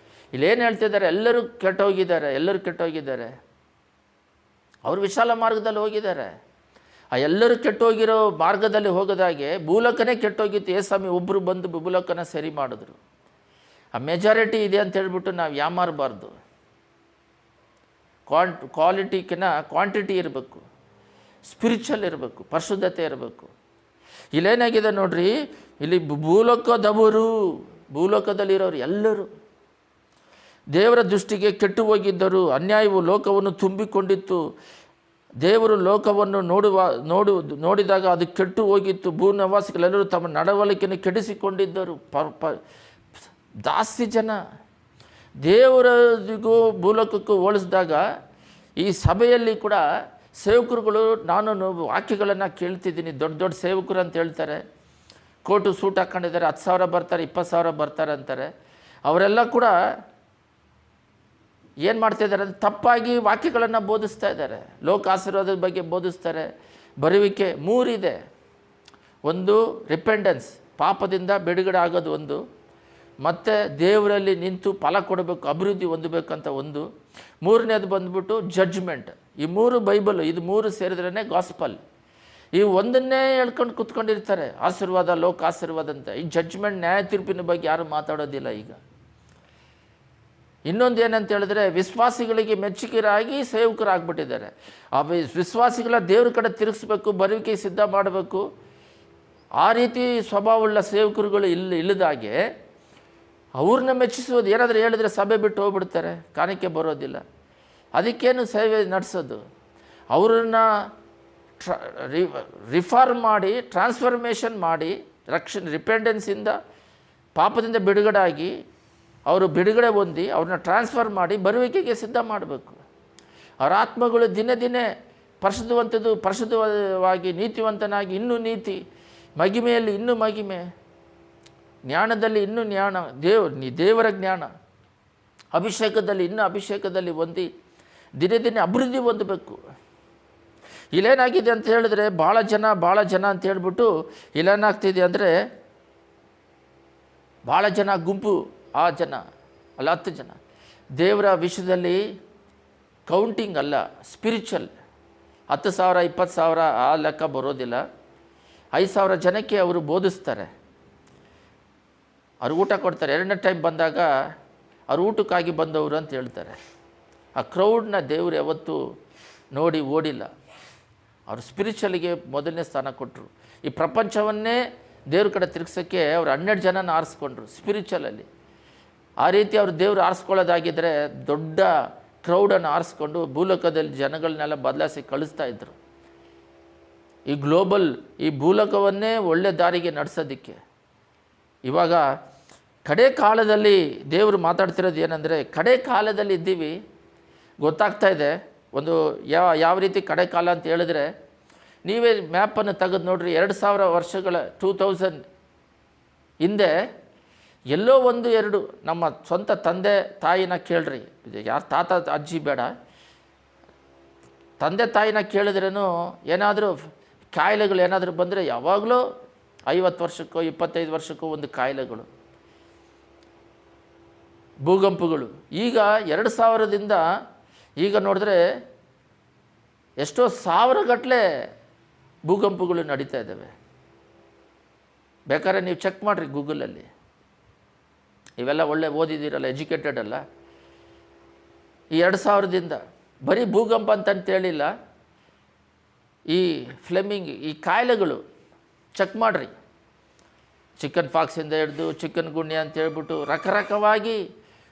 ಇಲ್ಲೇನು ಹೇಳ್ತಿದ್ದಾರೆ? ಎಲ್ಲರೂ ಕೆಟ್ಟೋಗಿದ್ದಾರೆ. ಅವರು ವಿಶಾಲ ಮಾರ್ಗದಲ್ಲಿ ಹೋಗಿದ್ದಾರೆ. ಆ ಎಲ್ಲರೂ ಕೆಟ್ಟೋಗಿರೋ ಮಾರ್ಗದಲ್ಲಿ ಹೋಗೋದಾಗೆ ಭೂಲೋಕನೇ ಕೆಟ್ಟೋಗಿತ್ತು. ಏಸ್ವಾಮಿ ಒಬ್ಬರು ಬಂದು ಭೂಲೋಕನ ಸರಿ ಮಾಡಿದ್ರು. ಆ ಮೆಜಾರಿಟಿ ಇದೆ ಅಂತ ಹೇಳ್ಬಿಟ್ಟು ನಾವು ಯಾಮಾರಬಾರ್ದು. ಕ್ವಾಲಿಟಿಗಿನ ಕ್ವಾಂಟಿಟಿ ಇರಬೇಕು, ಸ್ಪಿರಿಚುವಲ್ ಇರಬೇಕು, ಪರಿಶುದ್ಧತೆ ಇರಬೇಕು. ಇಲ್ಲೇನಾಗಿದೆ ನೋಡ್ರಿ, ಇಲ್ಲಿ ಭೂಲೋಕದಲ್ಲಿರೋರು ಎಲ್ಲರೂ ದೇವರ ದೃಷ್ಟಿಗೆ ಕೆಟ್ಟು ಹೋಗಿದ್ದರು. ಅನ್ಯಾಯವು ಲೋಕವನ್ನು ತುಂಬಿಕೊಂಡಿತ್ತು. ದೇವರು ಲೋಕವನ್ನು ನೋಡಿದಾಗ ಅದು ಕೆಟ್ಟು ಹೋಗಿತ್ತು. ಭೂನಿವಾಸಿಗಳೆಲ್ಲರೂ ತಮ್ಮ ನಡವಳಿಕೆಯನ್ನು ಕೆಡಿಸಿಕೊಂಡಿದ್ದರು. ಜಾಸ್ತಿ ಜನ ದೇವರಿಗೂ ಭೂಲೋಕಕ್ಕೂ ಹೋಲಿಸಿದಾಗ ಈ ಸಭೆಯಲ್ಲಿ ಕೂಡ ಸೇವಕರುಗಳು, ನಾನು ವಾಕ್ಯಗಳನ್ನು ಕೇಳ್ತಿದ್ದೀನಿ, ದೊಡ್ಡ ಸೇವಕರು ಅಂತ ಹೇಳ್ತಾರೆ. ಕೋಟು ಸೂಟ್ ಹಾಕ್ಕೊಂಡಿದ್ದಾರೆ, 10,000 ಬರ್ತಾರೆ, 20,000 ಬರ್ತಾರೆ ಅಂತಾರೆ. ಅವರೆಲ್ಲ ಕೂಡ ಏನು ಮಾಡ್ತಾಯಿದ್ದಾರೆ ಅಂದರೆ ತಪ್ಪಾಗಿ ವಾಕ್ಯಗಳನ್ನು ಬೋಧಿಸ್ತಾ ಇದ್ದಾರೆ. ಲೋಕ ಆಶೀರ್ವಾದದ ಬಗ್ಗೆ ಬೋಧಿಸ್ತಾರೆ. ಬರುವಿಕೆ 3 ಇದೆ. ಒಂದು ರಿಪೆಂಡೆನ್ಸ್, ಪಾಪದಿಂದ ಬಿಡುಗಡೆ ಆಗೋದು ಒಂದು. ಮತ್ತು ದೇವರಲ್ಲಿ ನಿಂತು ಫಲ ಕೊಡಬೇಕು, ಅಭಿವೃದ್ಧಿ ಹೊಂದಬೇಕಂತ ಒಂದು. 3ನೇದು ಬಂದ್ಬಿಟ್ಟು ಜಡ್ಜ್ಮೆಂಟ್. ಈ 3 ಬೈಬಲು, ಇದು 3 ಸೇರಿದ್ರೇ ಗಾಸ್ಪಲ್. ಈ ಒಂದನ್ನೇ ಹೇಳ್ಕೊಂಡು ಕೂತ್ಕೊಂಡಿರ್ತಾರೆ, ಆಶೀರ್ವಾದ, ಲೋಕ ಆಶೀರ್ವಾದ ಅಂತ. ಈ ಜಡ್ಜ್ಮೆಂಟ್, ನ್ಯಾಯ ತೀರ್ಪಿನ ಬಗ್ಗೆ ಯಾರು ಮಾತಾಡೋದಿಲ್ಲ ಈಗ. ಇನ್ನೊಂದು ಏನಂತ ಹೇಳಿದ್ರೆ, ವಿಶ್ವಾಸಿಗಳಿಗೆ ಮೆಚ್ಚುಗೆರಾಗಿ ಸೇವಕರಾಗ್ಬಿಟ್ಟಿದ್ದಾರೆ. ಆ ವಿಶ್ವಾಸಿಗಳ ದೇವ್ರ ಕಡೆ ತಿರುಗಿಸ್ಬೇಕು, ಬರುವಿಕೆ ಸಿದ್ಧ ಮಾಡಬೇಕು. ಆ ರೀತಿ ಸ್ವಭಾವವುಳ್ಳ ಸೇವಕರುಗಳು ಇಲ್ಲದಾಗೆ ಅವ್ರನ್ನ ಮೆಚ್ಚಿಸೋದು. ಏನಾದರೂ ಹೇಳಿದ್ರೆ ಸಭೆ ಬಿಟ್ಟು ಹೋಗ್ಬಿಡ್ತಾರೆ, ಕಾಣಿಕೆ ಬರೋದಿಲ್ಲ. ಅದಕ್ಕೇನು ಸೇವೆ ನಡೆಸೋದು? ಅವರನ್ನು ರಿಫಾರ್ಮ್ ಮಾಡಿ, ಟ್ರಾನ್ಸ್ಫರ್ಮೇಷನ್ ಮಾಡಿ, ರಿಪೆಂಡೆನ್ಸಿಂದ, ಪಾಪದಿಂದ ಬಿಡುಗಡೆ ಆಗಿ, ಅವರು ಬಿಡುಗಡೆ ಹೊಂದಿ ಅವ್ರನ್ನ ಟ್ರಾನ್ಸ್ಫರ್ ಮಾಡಿ ಬರುವಿಕೆಗೆ ಸಿದ್ಧ ಮಾಡಬೇಕು. ಅವರ ಆತ್ಮಗಳು ದಿನೇ ದಿನೇ ಪರಿಶುದ್ಧವಾಗಿ ನೀತಿವಂತನಾಗಿ, ಇನ್ನೂ ನೀತಿ, ಮಹಿಮೆಯಲ್ಲಿ ಇನ್ನೂ ಮಹಿಮೆ, ಜ್ಞಾನದಲ್ಲಿ ಇನ್ನೂ ಜ್ಞಾನ, ದೇವರ ಜ್ಞಾನ, ಅಭಿಷೇಕದಲ್ಲಿ ಇನ್ನೂ ಅಭಿಷೇಕದಲ್ಲಿ ಹೊಂದಿ ದಿನೇ ದಿನೇ ಅಭಿವೃದ್ಧಿ ಹೊಂದಬೇಕು. ಇಲ್ಲೇನಾಗಿದೆ ಅಂತ ಹೇಳಿದ್ರೆ, ಭಾಳ ಜನ ಅಂತ ಹೇಳ್ಬಿಟ್ಟು ಇಲ್ಲೇನಾಗ್ತಿದೆ ಅಂದರೆ, ಭಾಳ ಜನ ಗುಂಪು, ಆ ಜನ ಅಲ್ಲ 10 ಜನ. ದೇವರ ವಿಷಯದಲ್ಲಿ ಕೌಂಟಿಂಗ್ ಅಲ್ಲ, ಸ್ಪಿರಿಚುವಲ್. 10,000 20,000 ಆ ಲೆಕ್ಕ ಬರೋದಿಲ್ಲ. 5,000 ಜನಕ್ಕೆ ಅವರು ಬೋಧಿಸ್ತಾರೆ. ಅವ್ರು ಊಟ ಕೊಡ್ತಾರೆ. ಎರಡನೇ ಟೈಮ್ ಬಂದಾಗ ಅವ್ರು ಊಟಕ್ಕಾಗಿ ಬಂದವರು ಅಂತ ಹೇಳ್ತಾರೆ. ಆ ಕ್ರೌಡ್ನ ದೇವರು ಯಾವತ್ತೂ ನೋಡಿ ಓಡಿಲ್ಲ. ಅವರು ಸ್ಪಿರಿಚುವಲಿಗೆ ಮೊದಲನೇ ಸ್ಥಾನ ಕೊಟ್ಟರು. ಈ ಪ್ರಪಂಚವನ್ನೇ ದೇವ್ರ ಕಡೆ ತಿರುಗಿಸೋಕ್ಕೆ ಅವ್ರು 12 ಜನನ ಆರಿಸ್ಕೊಂಡ್ರು ಸ್ಪಿರಿಚುವಲಲ್ಲಿ. ಆ ರೀತಿ ಅವರು ದೇವರು ಆರಿಸ್ಕೊಳ್ಳೋದಾಗಿದ್ದರೆ ದೊಡ್ಡ ಕ್ರೌಡನ್ನು ಆರಿಸ್ಕೊಂಡು ಭೂಲೋಕದಲ್ಲಿ ಜನಗಳನ್ನೆಲ್ಲ ಬದಲಾಯಿಸಿ ಕಳಿಸ್ತಾ ಇದ್ದರು. ಈ ಗ್ಲೋಬಲ್ ಈ ಭೂಲೋಕವನ್ನೇ ಒಳ್ಳೆ ದಾರಿಗೆ ನಡೆಸೋದಕ್ಕೆ. ಇವಾಗ ಕಡೆ ಕಾಲದಲ್ಲಿ ದೇವರು ಮಾತಾಡ್ತಿರೋದು ಏನಂದರೆ, ಕಡೆ ಕಾಲದಲ್ಲಿ ಇದ್ದೀವಿ, ಗೊತ್ತಾಗ್ತಾ ಇದೆ. ಒಂದು ಯಾವ ರೀತಿ ಕಡೆ ಕಾಲ ಅಂತ ಹೇಳಿದ್ರೆ, ನೀವೇ ಮ್ಯಾಪನ್ನು ತೆಗೆದು ನೋಡ್ರಿ. 2000 ವರ್ಷಗಳ 2000 ಹಿಂದೆ ಎಲ್ಲೋ 1-2 ನಮ್ಮ ಸ್ವಂತ ತಂದೆ ತಾಯಿನ ಕೇಳ್ರಿ. ಯಾರು ತಾತ ಅಜ್ಜಿ ಬೇಡ, ತಂದೆ ತಾಯಿನ ಕೇಳಿದ್ರೂ ಏನಾದರೂ ಕಾಯಿಲೆಗಳು ಏನಾದರೂ ಬಂದರೆ ಯಾವಾಗಲೂ 50 ವರ್ಷಕ್ಕೋ 25 ವರ್ಷಕ್ಕೋ ಒಂದು ಕಾಯಿಲೆಗಳು, ಭೂಕಂಪಗಳು. ಈಗ 2000ದಿಂದ ಈಗ ನೋಡಿದ್ರೆ ಎಷ್ಟೋ 1000 ಗಟ್ಟಲೆ ಭೂಕಂಪಗಳು ನಡೀತಾ ಇದ್ದಾವೆ. ಬೇಕಾದ್ರೆ ನೀವು ಚೆಕ್ ಮಾಡಿರಿ ಗೂಗಲಲ್ಲಿ. ಇವೆಲ್ಲ ಒಳ್ಳೆ ಓದಿದ್ದೀರಲ್ಲ, ಎಜುಕೇಟೆಡ್ ಅಲ್ಲ. ಈ 2000ದಿಂದ ಬರೀ ಭೂಕಂಪ ಅಂತೇಳಿಲ್ಲ, ಈ ಫ್ಲೆಮಿಂಗ್ ಈ ಕಾಯಿಲೆಗಳು ಚೆಕ್ ಮಾಡಿರಿ. ಚಿಕನ್ ಫಾಕ್ಸಿಂದ ಹಿಡಿದು ಚಿಕನ್ ಗುನ್ಯ ಅಂತ ಹೇಳ್ಬಿಟ್ಟು ರಕರಕವಾಗಿ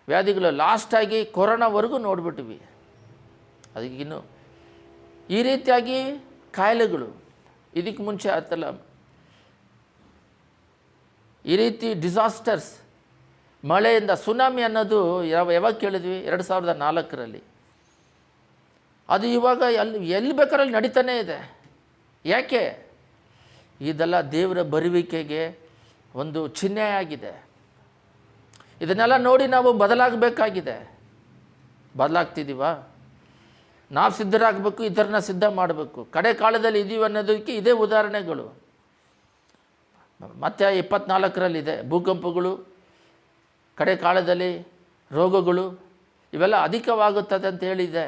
ವ್ಯಾಧಿಗಳು, ಲಾಸ್ಟಾಗಿ ಕೊರೋನಾವರೆಗೂ ನೋಡಿಬಿಟ್ವಿ. ಅದಕ್ಕಿನ್ನು ಈ ರೀತಿಯಾಗಿ ಕಾಯಿಲೆಗಳು ಇದಕ್ಕೆ ಮುಂಚೆ ಆಯ್ತಲ್ಲ. ಈ ರೀತಿ ಡಿಸಾಸ್ಟರ್ಸ್, ಮಳೆಯಿಂದ ಸುನಾಮಿ ಅನ್ನೋದು ಯಾವಾಗ ಕೇಳಿದ್ವಿ? 2004ರಲ್ಲಿ. ಅದು ಇವಾಗ ಎಲ್ಲಿ ಬೇಕಾರಲ್ಲಿ ನಡೀತಾನೇ ಇದೆ. ಯಾಕೆ? ಇದೆಲ್ಲ ದೇವರ ಬರುವಿಕೆಗೆ ಒಂದು ಚಿಹ್ನೆ ಆಗಿದೆ. ಇದನ್ನೆಲ್ಲ ನೋಡಿ ನಾವು ಬದಲಾಗಬೇಕಾಗಿದೆ. ಬದಲಾಗ್ತಿದ್ದೀವ? ನಾವು ಸಿದ್ಧರಾಗಬೇಕು, ಇತರನ್ನ ಸಿದ್ಧ ಮಾಡಬೇಕು. ಕಡೆ ಕಾಲದಲ್ಲಿ ಇದ್ದೀವಿ ಅನ್ನೋದಕ್ಕೆ ಇದೇ ಉದಾಹರಣೆಗಳು. ಮತ್ತೆ 24ರಲ್ಲಿದೆ ಭೂಕಂಪಗಳು, ಕಡೆ ಕಾಲದಲ್ಲಿ ರೋಗಗಳು, ಇವೆಲ್ಲ ಅಧಿಕವಾಗುತ್ತದೆ ಅಂತ ಹೇಳಿದೆ.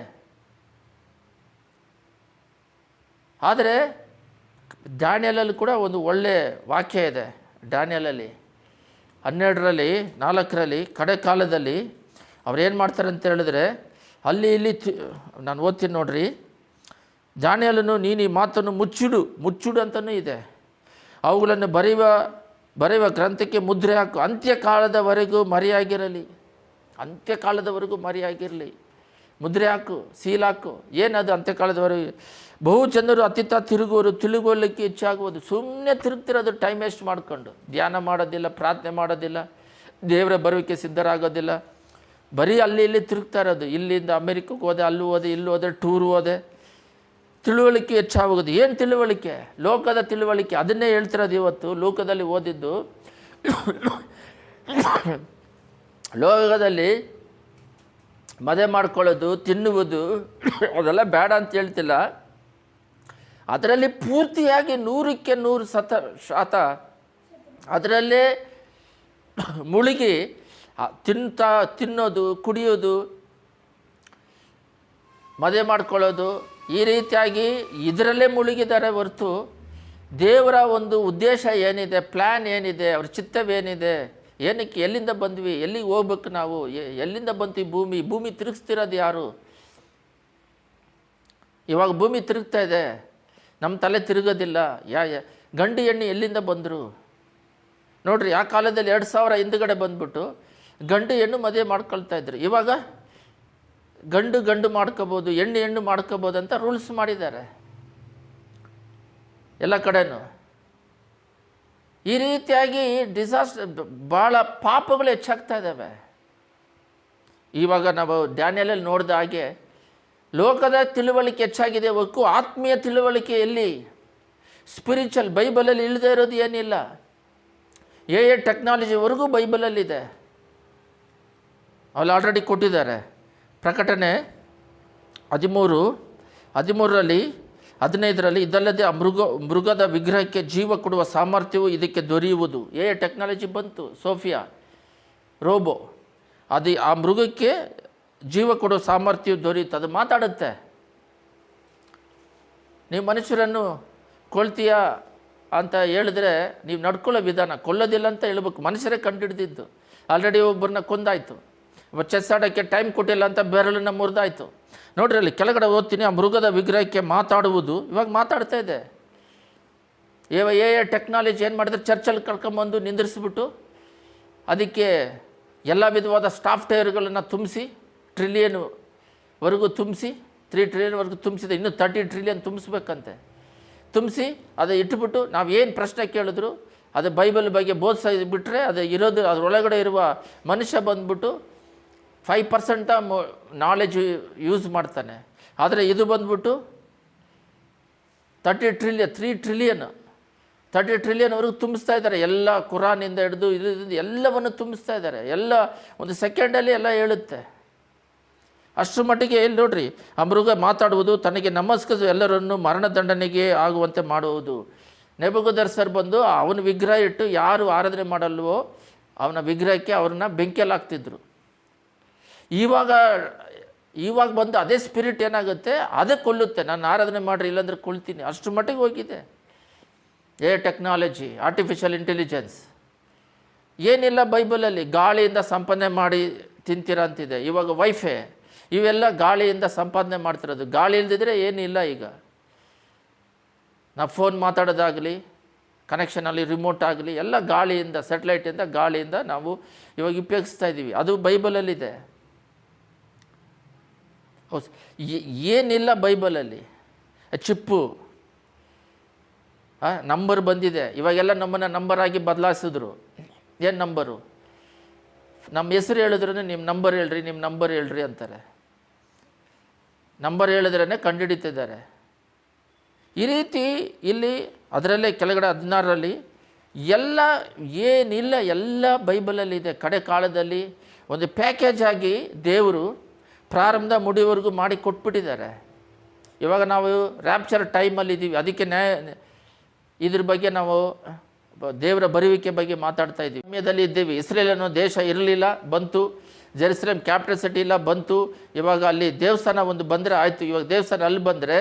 ಆದರೆ ಡ್ಯಾನಿಯಲಲ್ಲಿ ಕೂಡ ಒಂದು ಒಳ್ಳೆಯ ವಾಕ್ಯ ಇದೆ. ಡ್ಯಾನಿಯಲಲ್ಲಿ 12:4 ಕಡೆ ಕಾಲದಲ್ಲಿ ಅವ್ರೇನು ಮಾಡ್ತಾರೆ ಅಂತ ಹೇಳಿದ್ರೆ, ಅಲ್ಲಿ ಇಲ್ಲಿ ನಾನು ಓದ್ತೀನಿ ನೋಡ್ರಿ. ಡ್ಯಾನಿಯಲನು ನೀನು ಈ ಮಾತನ್ನು ಮುಚ್ಚಿಡು ಅಂತಲೂ ಇದೆ. ಅವುಗಳನ್ನು ಬರೆಯುವ ಗ್ರಂಥಕ್ಕೆ ಮುದ್ರೆ ಹಾಕು. ಅಂತ್ಯಕಾಲದವರೆಗೂ ಮರೆಯಾಗಿರಲಿ. ಅಂತ್ಯಕಾಲದವರೆಗೂ ಮರೆಯಾಗಿರಲಿ. ಮುದ್ರೆ ಹಾಕು, ಸೀಲ್ ಹಾಕು. ಏನದು ಅಂತ್ಯಕಾಲದವರೆಗೂ? ಬಹು ಜನರು ಅತ್ತಿತ್ತ ತಿರುಗುವರು, ತಿರುಗೋಲಿಕ್ಕೆ ಹೆಚ್ಚಾಗುವುದು. ಸುಮ್ಮನೆ ತಿರುಗ್ತಿರೋದು, ಟೈಮ್ ವೇಸ್ಟ್ ಮಾಡಿಕೊಂಡು. ಧ್ಯಾನ ಮಾಡೋದಿಲ್ಲ, ಪ್ರಾರ್ಥನೆ ಮಾಡೋದಿಲ್ಲ, ದೇವರ ಬರುವಿಕೆ ಸಿದ್ಧರಾಗೋದಿಲ್ಲ. ಬರೀ ಅಲ್ಲಿ ಇಲ್ಲಿ ತಿರುಗ್ತಾ ಇರೋದು. ಇಲ್ಲಿಂದ ಅಮೆರಿಕಕ್ಕೆ ಹೋದೆ, ಅಲ್ಲಿ ಹೋದೆ, ಇಲ್ಲಿ ಹೋದೆ, ಟೂರ್ ಹೋದೆ. ತಿಳುವಳಿಕೆ ಹೆಚ್ಚಾಗೋದು. ಏನು ತಿಳುವಳಿಕೆ? ಲೋಕದ ತಿಳುವಳಿಕೆ. ಅದನ್ನೇ ಹೇಳ್ತಿರೋದು ಇವತ್ತು. ಲೋಕದಲ್ಲಿ ಓದಿದ್ದು, ಲೋಕದಲ್ಲಿ ಮದುವೆ ಮಾಡ್ಕೊಳ್ಳೋದು, ತಿನ್ನುವುದು, ಅದೆಲ್ಲ ಬೇಡ ಅಂತ ಹೇಳ್ತಿಲ್ಲ. ಅದರಲ್ಲಿ ಪೂರ್ತಿಯಾಗಿ 100% ಅದರಲ್ಲೇ ಮುಳುಗಿ ತಿನ್ನೋದು, ಕುಡಿಯೋದು, ಮದುವೆ ಮಾಡ್ಕೊಳ್ಳೋದು, ಈ ರೀತಿಯಾಗಿ ಇದರಲ್ಲೇ ಮುಳುಗಿದ್ದಾರೆ ಹೊರತು ದೇವರ ಒಂದು ಉದ್ದೇಶ ಏನಿದೆ, ಪ್ಲ್ಯಾನ್ ಏನಿದೆ, ಅವ್ರ ಚಿತ್ತವೇನಿದೆ, ಏನಕ್ಕೆ, ಎಲ್ಲಿಂದ ಬಂದ್ವಿ, ಎಲ್ಲಿಗೆ ಹೋಗ್ಬೇಕು ನಾವು, ಎಲ್ಲಿಂದ ಬಂತು ಭೂಮಿ ತಿರುಗಿಸ್ತಿರೋದು ಯಾರು? ಇವಾಗ ಭೂಮಿ ತಿರುಗ್ತಾ ಇದೆ, ನಮ್ಮ ತಲೆ ತಿರುಗೋದಿಲ್ಲ. ಗಂಡು ಹೆಣ್ಣು ಎಲ್ಲಿಂದ ಬಂದರು ನೋಡ್ರಿ. ಆ ಕಾಲದಲ್ಲಿ 2000 ಹಿಂದುಗಡೆ ಬಂದ್ಬಿಟ್ಟು ಗಂಡು ಹೆಣ್ಣು ಮದುವೆ ಮಾಡ್ಕೊಳ್ತಾ ಇದ್ರು. ಇವಾಗ ಗಂಡು ಮಾಡ್ಕೋಬೋದು, ಹೆಣ್ಣು ಮಾಡ್ಕೋಬೋದು ಅಂತ ರೂಲ್ಸ್ ಮಾಡಿದ್ದಾರೆ ಎಲ್ಲ ಕಡೆನೂ. ಈ ರೀತಿಯಾಗಿ ಭಾಳ ಪಾಪಗಳು ಹೆಚ್ಚಾಗ್ತಾ ಇದ್ದಾವೆ. ಇವಾಗ ನಾವು ಡ್ಯಾನಿಯಲಲ್ಲಿ ನೋಡಿದ ಹಾಗೆ ಲೋಕದ ತಿಳುವಳಿಕೆ ಹೆಚ್ಚಾಗಿದೆ, ಹೊಕ್ಕು ಆತ್ಮೀಯ ತಿಳುವಳಿಕೆ ಎಲ್ಲಿ? ಸ್ಪಿರಿಚುವಲ್ ಬೈಬಲಲ್ಲಿ ಇಲ್ಲದೆ ಇರೋದು ಏನಿಲ್ಲ. ಟೆಕ್ನಾಲಜಿವರೆಗೂ ಬೈಬಲಲ್ಲಿದೆ. ಅಲ್ಲಿ ಆಲ್ರೆಡಿ ಕೊಟ್ಟಿದ್ದಾರೆ. ಪ್ರಕಟಣೆ 13:15 ಇದಲ್ಲದೆ ಆ ಮೃಗದ ವಿಗ್ರಹಕ್ಕೆ ಜೀವ ಕೊಡುವ ಸಾಮರ್ಥ್ಯವು ಇದಕ್ಕೆ ದೊರೆಯುವುದು. ಟೆಕ್ನಾಲಜಿ ಬಂತು, ಸೋಫಿಯಾ ರೋಬೋ. ಅದು ಆ ಮೃಗಕ್ಕೆ ಜೀವ ಕೊಡೋ ಸಾಮರ್ಥ್ಯ ದೊರೆಯುತ್ತೆ. ಅದು ಮಾತಾಡುತ್ತೆ. ನೀವು ಮನುಷ್ಯರನ್ನು ಕೊಳ್ತೀಯ, ಅಂತ ಹೇಳಿದ್ರೆ ನೀವು ನಡ್ಕೊಳ್ಳೋ ವಿಧಾನ ಕೊಲ್ಲೋದಿಲ್ಲ ಅಂತ ಹೇಳ್ಬೇಕು. ಮನುಷ್ಯರೇ ಕಂಡುಹಿಡಿದಿದ್ದು. ಆಲ್ರೆಡಿ ಒಬ್ಬರನ್ನ ಕೊಂದಾಯಿತು. ಚೆಸ್ ಆಡೋಕ್ಕೆ ಟೈಮ್ ಕೊಟ್ಟಿಲ್ಲ ಅಂತ ಬೆರಳನ್ನು ಮುರಿದಾಯಿತು. ನೋಡ್ರಿ ಅಲ್ಲಿ ಕೆಳಗಡೆ ಓದ್ತೀನಿ, ಆ ಮೃಗದ ವಿಗ್ರಹಕ್ಕೆ ಮಾತಾಡುವುದು ಇವಾಗ ಮಾತಾಡ್ತಾ ಇದೆ. ಟೆಕ್ನಾಲಜಿ ಏನು ಮಾಡಿದ್ರೆ ಚರ್ಚಲ್ಲಿ ಕರ್ಕೊಂಬಂದು ನಿಂದಿರಿಸ್ಬಿಟ್ಟು ಅದಕ್ಕೆ ಎಲ್ಲ ವಿಧವಾದ ಸಾಫ್ಟ್ವೇರ್ಗಳನ್ನು ತುಂಬಿಸಿ ಟ್ರಿಲಿಯನ್ವರೆಗೂ ತುಂಬಿಸಿ 3 ಟ್ರಿಲಿಯನ್ವರೆಗೂ ತುಂಬಿಸಿದೆ. ಇನ್ನೂ 30 ಟ್ರಿಲಿಯನ್ ತುಂಬಿಸ್ಬೇಕಂತೆ. ತುಂಬಿಸಿ ಅದು ಇಟ್ಬಿಟ್ಟು ನಾವು ಏನು ಪ್ರಶ್ನೆ ಕೇಳಿದ್ರು ಅದು ಬೈಬಲ್ ಬಗ್ಗೆ ಬೋಧಿಸಿಬಿಟ್ರೆ ಅದು ಇರೋದು ಅದರೊಳಗಡೆ ಇರುವ ಮನುಷ್ಯ ಬಂದ್ಬಿಟ್ಟು 5% ನಾಲೆಜ್ ಯೂಸ್ ಮಾಡ್ತಾನೆ. ಆದರೆ ಇದು ಬಂದ್ಬಿಟ್ಟು 3 ಟ್ರಿಲಿಯನ್ವರೆಗೂ ತುಂಬಿಸ್ತಾ ಇದ್ದಾರೆ. ಎಲ್ಲ ಕುರಾನಿಂದ ಹಿಡಿದು ಇದು ಎಲ್ಲವನ್ನು ತುಂಬಿಸ್ತಾ ಇದ್ದಾರೆ. ಎಲ್ಲ ಒಂದು ಸೆಕೆಂಡಲ್ಲಿ ಎಲ್ಲ ಹೇಳುತ್ತೆ. ಅಷ್ಟರ ಮಟ್ಟಿಗೆ ಎಲ್ಲಿ ನೋಡ್ರಿ, ಆ ಮೃಗ ಮಾತಾಡುವುದು, ತನಗೆ ನಮಸ್ಕರಿಸುವ ಎಲ್ಲರನ್ನು ಮರಣದಂಡನೆಗೆ ಆಗುವಂತೆ ಮಾಡುವುದು. ನೆಬೂಕದ್ನೆಚ್ಚರ್ ಬಂದು ಅವನ ವಿಗ್ರಹ ಇಟ್ಟು ಯಾರು ಆರಾಧನೆ ಮಾಡಲ್ವೋ ಅವನ ವಿಗ್ರಹಕ್ಕೆ ಅವ್ರನ್ನ ಬೆಂಕಿಯಲ್ಲಿ ಹಾಕ್ತಿದ್ರು. ಇವಾಗ ಬಂದು ಅದೇ ಸ್ಪಿರಿಟ್ ಏನಾಗುತ್ತೆ, ಅದೇ ಕೊಲ್ಲುತ್ತೆ. ನಾನು ಆರಾಧನೆ ಮಾಡಿರಿ ಇಲ್ಲಾಂದ್ರೆ ಕೊಳ್ತೀನಿ. ಅಷ್ಟರ ಮಟ್ಟಿಗೆ ಹೋಗಿದೆ. ಟೆಕ್ನಾಲಜಿ, ಆರ್ಟಿಫಿಷಿಯಲ್ ಇಂಟೆಲಿಜೆನ್ಸ್ ಏನಿಲ್ಲ ಬೈಬಲಲ್ಲಿ. ಗಾಳಿಯಿಂದ ಸಂಪಾದನೆ ಮಾಡಿ ತಿಂತೀರ ಅಂತಿದೆ. ಇವಾಗ ವೈಫೈ ಇವೆಲ್ಲ ಗಾಳಿಯಿಂದ ಸಂಪಾದನೆ ಮಾಡ್ತಿರೋದು. ಗಾಳಿ ಇಲ್ದಿದ್ರೆ ಏನಿಲ್ಲ. ಈಗ ನಾವು ಫೋನ್ ಮಾತಾಡೋದಾಗಲಿ, ಕನೆಕ್ಷನಲ್ಲಿ ರಿಮೋಟ್ ಆಗಲಿ ಎಲ್ಲ ಗಾಳಿಯಿಂದ, ಸ್ಯಾಟಲೈಟಿಂದ ಗಾಳಿಯಿಂದ ನಾವು ಇವಾಗ ಉಪಯೋಗಿಸ್ತಾ ಇದ್ದೀವಿ. ಅದು ಬೈಬಲಲ್ಲಿದೆ. ಏನಿಲ್ಲ ಬೈಬಲಲ್ಲಿ. ಚಿಪ್ಪು ನಂಬರ್ ಬಂದಿದೆ. ಇವಾಗೆಲ್ಲ ನಮ್ಮನ್ನು ನಂಬರಾಗಿ ಬದಲಾಯಿಸಿದ್ರು. ಏನು ನಂಬರು? ನಮ್ಮ ಹೆಸರು ಹೇಳಿದ್ರೂ ನಿಮ್ಮ ನಂಬರ್ ಹೇಳ್ರಿ, ನಿಮ್ಮ ನಂಬರ್ ಹೇಳ್ರಿ ಅಂತಾರೆ. ನಂಬರ್ ಹೇಳಿದ್ರೇ ಕಂಡುಹಿಡಿತಿದ್ದಾರೆ. ಈ ರೀತಿ ಇಲ್ಲಿ ಅದರಲ್ಲೇ ಕೆಳಗಡೆ 16ರಲ್ಲಿ ಎಲ್ಲ ಏನಿಲ್ಲ ಎಲ್ಲ ಬೈಬಲಲ್ಲಿದೆ. ಕಡೆ ಕಾಲದಲ್ಲಿ ಒಂದು ಪ್ಯಾಕೇಜ್ ಆಗಿ ದೇವರು ಪ್ರಾರಂಭ ಮುಡಿವರೆಗೂ ಮಾಡಿ ಕೊಟ್ಬಿಟ್ಟಿದ್ದಾರೆ. ಇವಾಗ ನಾವು ರ್ಯಾಪ್ಚರ್ ಟೈಮಲ್ಲಿ ಇದ್ದೀವಿ. ಅದಕ್ಕೆ ಇದ್ರ ಬಗ್ಗೆ ನಾವು ದೇವರ ಬರುವಿಕೆ ಬಗ್ಗೆ ಮಾತಾಡ್ತಾ ಇದ್ದೀವಿ. ಸಮಯದಲ್ಲಿ ಇದ್ದೀವಿ. ಇಸ್ರೇಲ್ ಅನ್ನೋ ದೇಶ ಇರಲಿಲ್ಲ, ಬಂತು. ಜೆರುಸಲೇಮ್ ಕ್ಯಾಪಿಟಲ್ ಸಿಟಿ ಇಲ್ಲ, ಬಂತು. ಇವಾಗ ಅಲ್ಲಿ ದೇವಸ್ಥಾನ ಒಂದು ಬಂದರೆ ಆಯಿತು. ಇವಾಗ ದೇವಸ್ಥಾನ ಅಲ್ಲಿ ಬಂದರೆ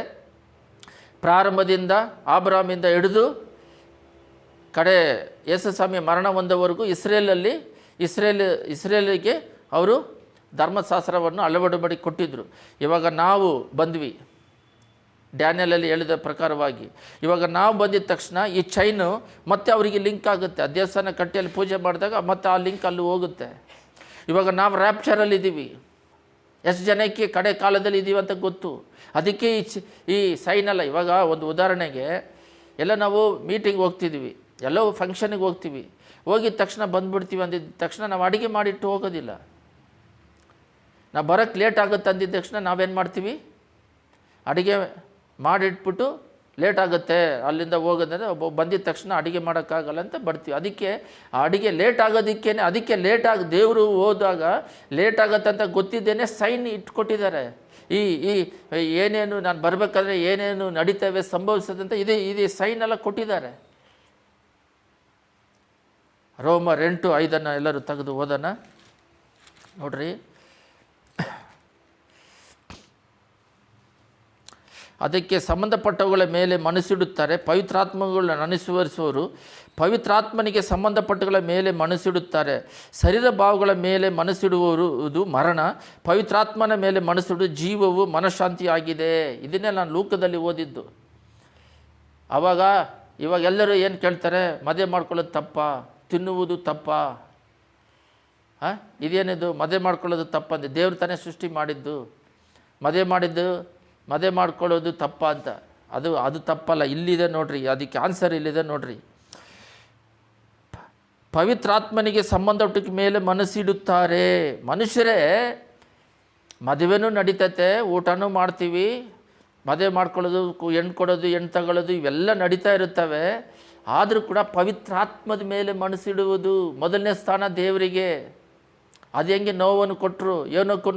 ಪ್ರಾರಂಭದಿಂದ ಆಬ್ರಾಮಿಂದ ಹಿಡಿದು ಕಡೆ ಯೇಸುಸ್ವಾಮಿ ಮರಣ ಹೊಂದವರೆಗೂ ಇಸ್ರೇಲಿಗೆ ಅವರು ಧರ್ಮಶಾಸ್ತ್ರವನ್ನು ಅಳವಡಿಕೆ ಕೊಟ್ಟಿದ್ದರು. ಇವಾಗ ನಾವು ಬಂದ್ವಿ ಡ್ಯಾನಿಯಲಲ್ಲಿ ಹೇಳಿದ ಪ್ರಕಾರವಾಗಿ. ಇವಾಗ ನಾವು ಬಂದಿದ್ದ ತಕ್ಷಣ ಈ ಚೈನು ಮತ್ತೆ ಅವರಿಗೆ ಲಿಂಕ್ ಆಗುತ್ತೆ. ಆ ದೇವಸ್ಥಾನ ಕಟ್ಟಿಯಲ್ಲಿ ಪೂಜೆ ಮಾಡಿದಾಗ ಮತ್ತೆ ಆ ಲಿಂಕ್ ಅಲ್ಲಿ ಹೋಗುತ್ತೆ. ಇವಾಗ ನಾವು ರ್ಯಾಪ್ಚರಲ್ಲಿ ಇದ್ದೀವಿ. ಎಷ್ಟು ಜನಕ್ಕೆ ಕಡೆ ಕಾಲದಲ್ಲಿ ಇದ್ದೀವಿ ಅಂತ ಗೊತ್ತು. ಅದಕ್ಕೆ ಈ ಸೈನಲ್ಲ. ಇವಾಗ ಒಂದು ಉದಾಹರಣೆಗೆ ಎಲ್ಲ ನಾವು ಮೀಟಿಂಗ್ ಹೋಗ್ತಿದ್ವಿ, ಎಲ್ಲೋ ಫಂಕ್ಷನಿಗೆ ಹೋಗ್ತೀವಿ. ಹೋಗಿದ ತಕ್ಷಣ ಬಂದುಬಿಡ್ತೀವಿ ಅಂದಿದ್ದ ತಕ್ಷಣ ನಾವು ಅಡುಗೆ ಮಾಡಿಟ್ಟು ಹೋಗೋದಿಲ್ಲ. ನಾವು ಬರೋಕ್ಕೆ ಲೇಟ್ ಆಗುತ್ತೆ ಅಂದಿದ್ದ ತಕ್ಷಣ ನಾವೇನು ಮಾಡ್ತೀವಿ, ಅಡುಗೆ ಮಾಡಿಟ್ಬಿಟ್ಟು ಲೇಟ್ ಆಗುತ್ತೆ ಅಲ್ಲಿಂದ ಹೋಗೋದಂದರೆ ಬಂದಿದ್ದ ತಕ್ಷಣ ಅಡುಗೆ ಮಾಡೋಕ್ಕಾಗಲ್ಲ ಅಂತ ಬರ್ತೀವಿ. ಅದಕ್ಕೆ ಆ ಅಡುಗೆ ಲೇಟ್ ಆಗೋದಕ್ಕೇನೆ, ಅದಕ್ಕೆ ಲೇಟಾಗಿ ದೇವರು ಹೋದಾಗ ಲೇಟ್ ಆಗುತ್ತೆ ಅಂತ ಗೊತ್ತಿದ್ದೇನೆ ಸೈನ್ ಇಟ್ಕೊಟ್ಟಿದ್ದಾರೆ. ಈ ಏನೇನು ನಾನು ಬರಬೇಕಾದ್ರೆ ಏನೇನು ನಡೀತವೆ ಸಂಭವಿಸದಂತ ಇದು ಸೈನ್ ಎಲ್ಲ ಕೊಟ್ಟಿದ್ದಾರೆ. ರೋಮರ್ 8:5 ಎಲ್ಲರೂ ತೆಗೆದು ಓದೋಣ ನೋಡ್ರಿ. ಅದಕ್ಕೆ ಸಂಬಂಧಪಟ್ಟವುಗಳ ಮೇಲೆ ಮನಸ್ಸಿಡುತ್ತಾರೆ. ಪವಿತ್ರಾತ್ಮಗಳನ್ನು ಅನುಸರಿಸುವವರು ಪವಿತ್ರಾತ್ಮನಿಗೆ ಸಂಬಂಧಪಟ್ಟಗಳ ಮೇಲೆ ಮನಸ್ಸಿಡುತ್ತಾರೆ. ಶರೀರ ಭಾವಗಳ ಮೇಲೆ ಮನಸ್ಸಿಡುವುದು ಮರಣ, ಪವಿತ್ರಾತ್ಮನ ಮೇಲೆ ಮನಸ್ಸಿಡುವುದು ಜೀವವು ಮನಃಶಾಂತಿಯಾಗಿದೆ. ಇದನ್ನೇ ನಾನು ಲೋಕದಲ್ಲಿ ಓದಿದ್ದು. ಇವಾಗ ಎಲ್ಲರೂ ಏನು ಕೇಳ್ತಾರೆ, ಮದುವೆ ಮಾಡ್ಕೊಳ್ಳೋದು ತಪ್ಪ, ತಿನ್ನುವುದು ತಪ್ಪ. ಇದೇನಿದು ಮದುವೆ ಮಾಡ್ಕೊಳ್ಳೋದು ತಪ್ಪಂದೆ? ದೇವ್ರು ತಾನೇ ಸೃಷ್ಟಿ ಮಾಡಿದ್ದು. ಮದುವೆ ಮಾಡ್ಕೊಳ್ಳೋದು ತಪ್ಪ ಅಂತ ಅದು ತಪ್ಪಲ್ಲ. ಇಲ್ಲಿದೆ ನೋಡ್ರಿ, ಅದಕ್ಕೆ ಆನ್ಸರ್ ಇಲ್ಲಿದೆ ನೋಡ್ರಿ. ಪವಿತ್ರಾತ್ಮನಿಗೆ ಸಂಬಂಧಪಟ್ಟ ಮೇಲೆ ಮನಸ್ಸಿಡುತ್ತಾರೆ. ಮನುಷ್ಯರೇ ಮದುವೆನೂ ನಡೀತೈತೆ, ಊಟನೂ ಮಾಡ್ತೀವಿ, ಮದುವೆ ಮಾಡ್ಕೊಳ್ಳೋದು, ಹೆಣ್ಣು ಕೊಡೋದು, ಹೆಣ್ಣು ತಗೊಳ್ಳೋದು ಇವೆಲ್ಲ ನಡೀತಾ ಇರುತ್ತವೆ. ಆದರೂ ಕೂಡ ಪವಿತ್ರಾತ್ಮದ ಮೇಲೆ ಮನಸ್ಸಿಡುವುದು ಮೊದಲನೇ ಸ್ಥಾನ ದೇವರಿಗೆ. ಅದು ಹೆಂಗೆ ನೋವನ್ನು ಕೊಟ್ಟರು ಏನಕ್ಕೂ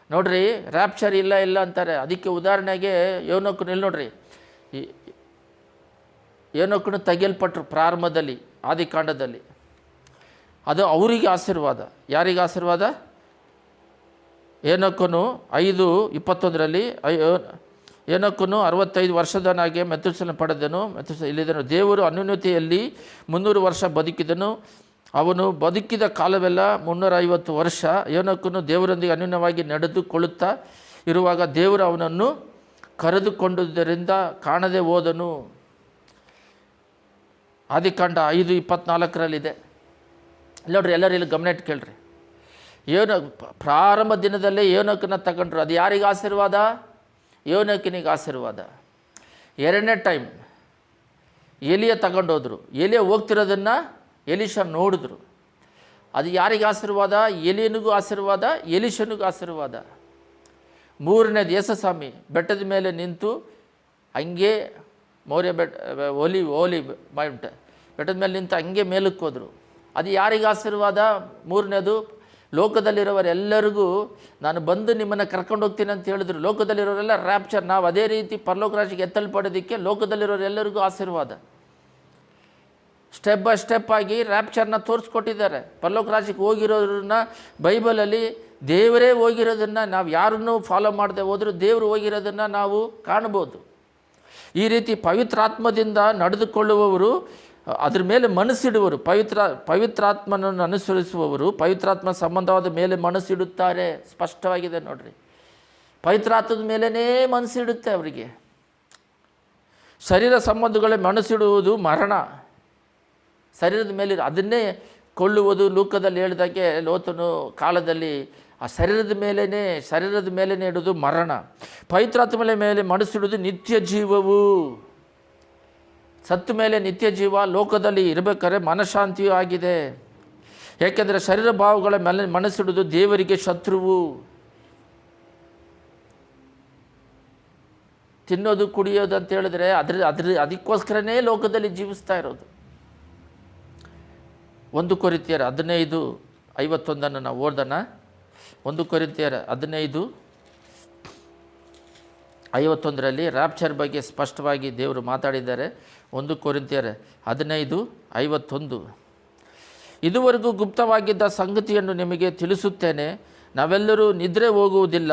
ನೋಡ್ರಿ. ರ್ಯಾಪ್ಚರ್ ಇಲ್ಲ ಅಂತಾರೆ. ಅದಕ್ಕೆ ಉದಾಹರಣೆಗೆ ಯೋನೋಕನು ಇಲ್ಲಿ ನೋಡ್ರಿ, ಯೋನೋಕನು ತೆಗೆಯಲ್ಪಟ್ಟರು ಪ್ರಾರಂಭದಲ್ಲಿ, ಆದಿಕಾಂಡದಲ್ಲಿ. ಅದು ಅವರಿಗೆ ಆಶೀರ್ವಾದ. ಯಾರಿಗೆ ಆಶೀರ್ವಾದ? ಯೋನೋಕನು 5:21 ಏನಕ್ಕೂ 65 ವರ್ಷದವನಾಗಿ ಮೆತುಸೆಲನ ಪಡೆದನು. ಇಲ್ಲಿದನು. ದೇವರು ಅನ್ಯೋನ್ಯತೆಯಲ್ಲಿ 300 ವರ್ಷ ಬದುಕಿದನು. ಅವನು ಬದುಕಿದ ಕಾಲವೆಲ್ಲ 350 ವರ್ಷ. ಏನಕ್ಕೂ ದೇವರೊಂದಿಗೆ ಅನ್ಯೋನ್ಯವಾಗಿ ನಡೆದುಕೊಳ್ಳುತ್ತಾ ಇರುವಾಗ ದೇವರು ಅವನನ್ನು ಕರೆದುಕೊಂಡುದರಿಂದ ಕಾಣದೆ ಹೋದನು. ಆದಿಕಾಂಡ 5:24 ನೋಡ್ರಿ, ಎಲ್ಲರೂ ಇಲ್ಲಿ ಗಮನ ಇಟ್ಟು ಕೇಳ್ರಿ. ಪ್ರಾರಂಭ ದಿನದಲ್ಲೇ ಯೋನಕನ ತಗೊಂಡ್ರು. ಅದು ಯಾರಿಗೆ ಆಶೀರ್ವಾದ? ಯೋನಕನಿಗೆ ಆಶೀರ್ವಾದ. ಎರಡನೇ ಟೈಮ್ ಎಲಿಯ ತಗೊಂಡೋದ್ರು. ಎಲಿಯ ಹೋಗ್ತಿರೋದನ್ನು ಎಲಿಷ ನೋಡಿದ್ರು. ಅದು ಯಾರಿಗೆ ಆಶೀರ್ವಾದ? ಎಲಿಯನಿಗೂ ಆಶೀರ್ವಾದ, ಎಲಿಷನಿಗೂ ಆಶೀರ್ವಾದ. ಮೂರನೇದು ಯೇಸುಸ್ವಾಮಿ ಬೆಟ್ಟದ ಮೇಲೆ ನಿಂತು ಹಂಗೆ ಮೌರ್ಯ ಓಲಿ ಮೌಂಟ್ ಬೆಟ್ಟದ ಮೇಲೆ ನಿಂತು ಹಂಗೆ ಮೇಲಕ್ಕೆ ಹೋದರು. ಅದು ಯಾರಿಗೆ ಆಶೀರ್ವಾದ? ಮೂರನೇದು ಲೋಕದಲ್ಲಿರೋರೆಲ್ಲರಿಗೂ ನಾನು ಬಂದು ನಿಮ್ಮನ್ನು ಕರ್ಕೊಂಡು ಹೋಗ್ತೀನಿ ಅಂತ ಹೇಳಿದ್ರು. ಲೋಕದಲ್ಲಿರೋರೆಲ್ಲ ರ್ಯಾಪ್ಚರ್. ನಾವು ಅದೇ ರೀತಿ ಪರಲೋಕ ರಾಜ್ಯಕ್ಕೆ ಎತ್ತಲ್ಪಡೋದಕ್ಕೆ ಲೋಕದಲ್ಲಿರೋರೆಲ್ಲರಿಗೂ ಆಶೀರ್ವಾದ. ಸ್ಟೆಪ್ ಬೈ ಸ್ಟೆಪ್ ಆಗಿ ರ್ಯಾಪ್ಚರ್ನ ತೋರಿಸ್ಕೊಟ್ಟಿದ್ದಾರೆ. ಪರಲೋಕ ರಾಜ್ಯಕ್ಕೆ ಹೋಗಿರೋರನ್ನ ಬೈಬಲಲ್ಲಿ ದೇವರೇ ಹೋಗಿರೋದನ್ನು ನಾವು ಯಾರನ್ನೂ ಫಾಲೋ ಮಾಡದೆ ಹೋದರೂ ದೇವರು ಹೋಗಿರೋದನ್ನು ನಾವು ಕಾಣ್ಬೋದು. ಈ ರೀತಿ ಪವಿತ್ರಾತ್ಮದಿಂದ ನಡೆದುಕೊಳ್ಳುವವರು, ಅದ್ರ ಮೇಲೆ ಮನಸ್ಸಿಡುವರು, ಪವಿತ್ರಾತ್ಮನನ್ನು ಅನುಸರಿಸುವವರು ಪವಿತ್ರಾತ್ಮ ಸಂಬಂಧವಾದ ಮೇಲೆ ಮನಸ್ಸಿಡುತ್ತಾರೆ. ಸ್ಪಷ್ಟವಾಗಿದೆ ನೋಡ್ರಿ. ಪವಿತ್ರಾತ್ಮದ ಮೇಲೇ ಮನಸ್ಸಿಡುತ್ತೆ ಅವರಿಗೆ. ಶರೀರ ಸಂಬಂಧಗಳೇ ಮನಸ್ಸಿಡುವುದು ಮರಣ. ಶರೀರದ ಮೇಲೆ ಅದನ್ನೇ ಕೊಳ್ಳುವುದು. ಲೋಕದಲ್ಲಿ ಹೇಳಿದಾಗೆ ಲೋತನು ಕಾಲದಲ್ಲಿ ಆ ಶರೀರದ ಮೇಲೇ ಇಡುವುದು ಮರಣ. ಪವಿತ್ರಾತ್ಮ ಮೇಲೆ ಮನಸ್ಸಿಡುವುದು ನಿತ್ಯ ಜೀವವು. ಸತ್ತ ಮೇಲೆ ನಿತ್ಯ ಜೀವ. ಲೋಕದಲ್ಲಿ ಇರಬೇಕಾದ್ರೆ ಮನಃಶಾಂತಿಯೂ ಆಗಿದೆ. ಏಕೆಂದರೆ ಶರೀರ ಭಾವಗಳ ಮೇಲೆ ಮನಸ್ಸಿಡುವುದು ದೇವರಿಗೆ ಶತ್ರುವು. ತಿನ್ನೋದು ಕುಡಿಯೋದು ಅಂತ ಹೇಳಿದ್ರೆ ಅದಕ್ಕೋಸ್ಕರನೇ ಲೋಕದಲ್ಲಿ ಜೀವಿಸ್ತಾ ಇರೋದು. 1 ಕೊರಿಂಥಿಯರ 15:51 ನಾವು ಓದೋಣ. 1 ಕೊರಿಂಥಿಯರ 15:51 ರ್ಯಾಪ್ಚರ್ ಬಗ್ಗೆ ಸ್ಪಷ್ಟವಾಗಿ ದೇವರು ಮಾತಾಡಿದ್ದಾರೆ. 1 ಕೊರಿಂಥಿಯರ 15:51 ಇದುವರೆಗೂ ಗುಪ್ತವಾಗಿದ್ದ ಸಂಗತಿಯನ್ನು ನಿಮಗೆ ತಿಳಿಸುತ್ತೇನೆ. ನಾವೆಲ್ಲರೂ ನಿದ್ರೆ ಹೋಗುವುದಿಲ್ಲ,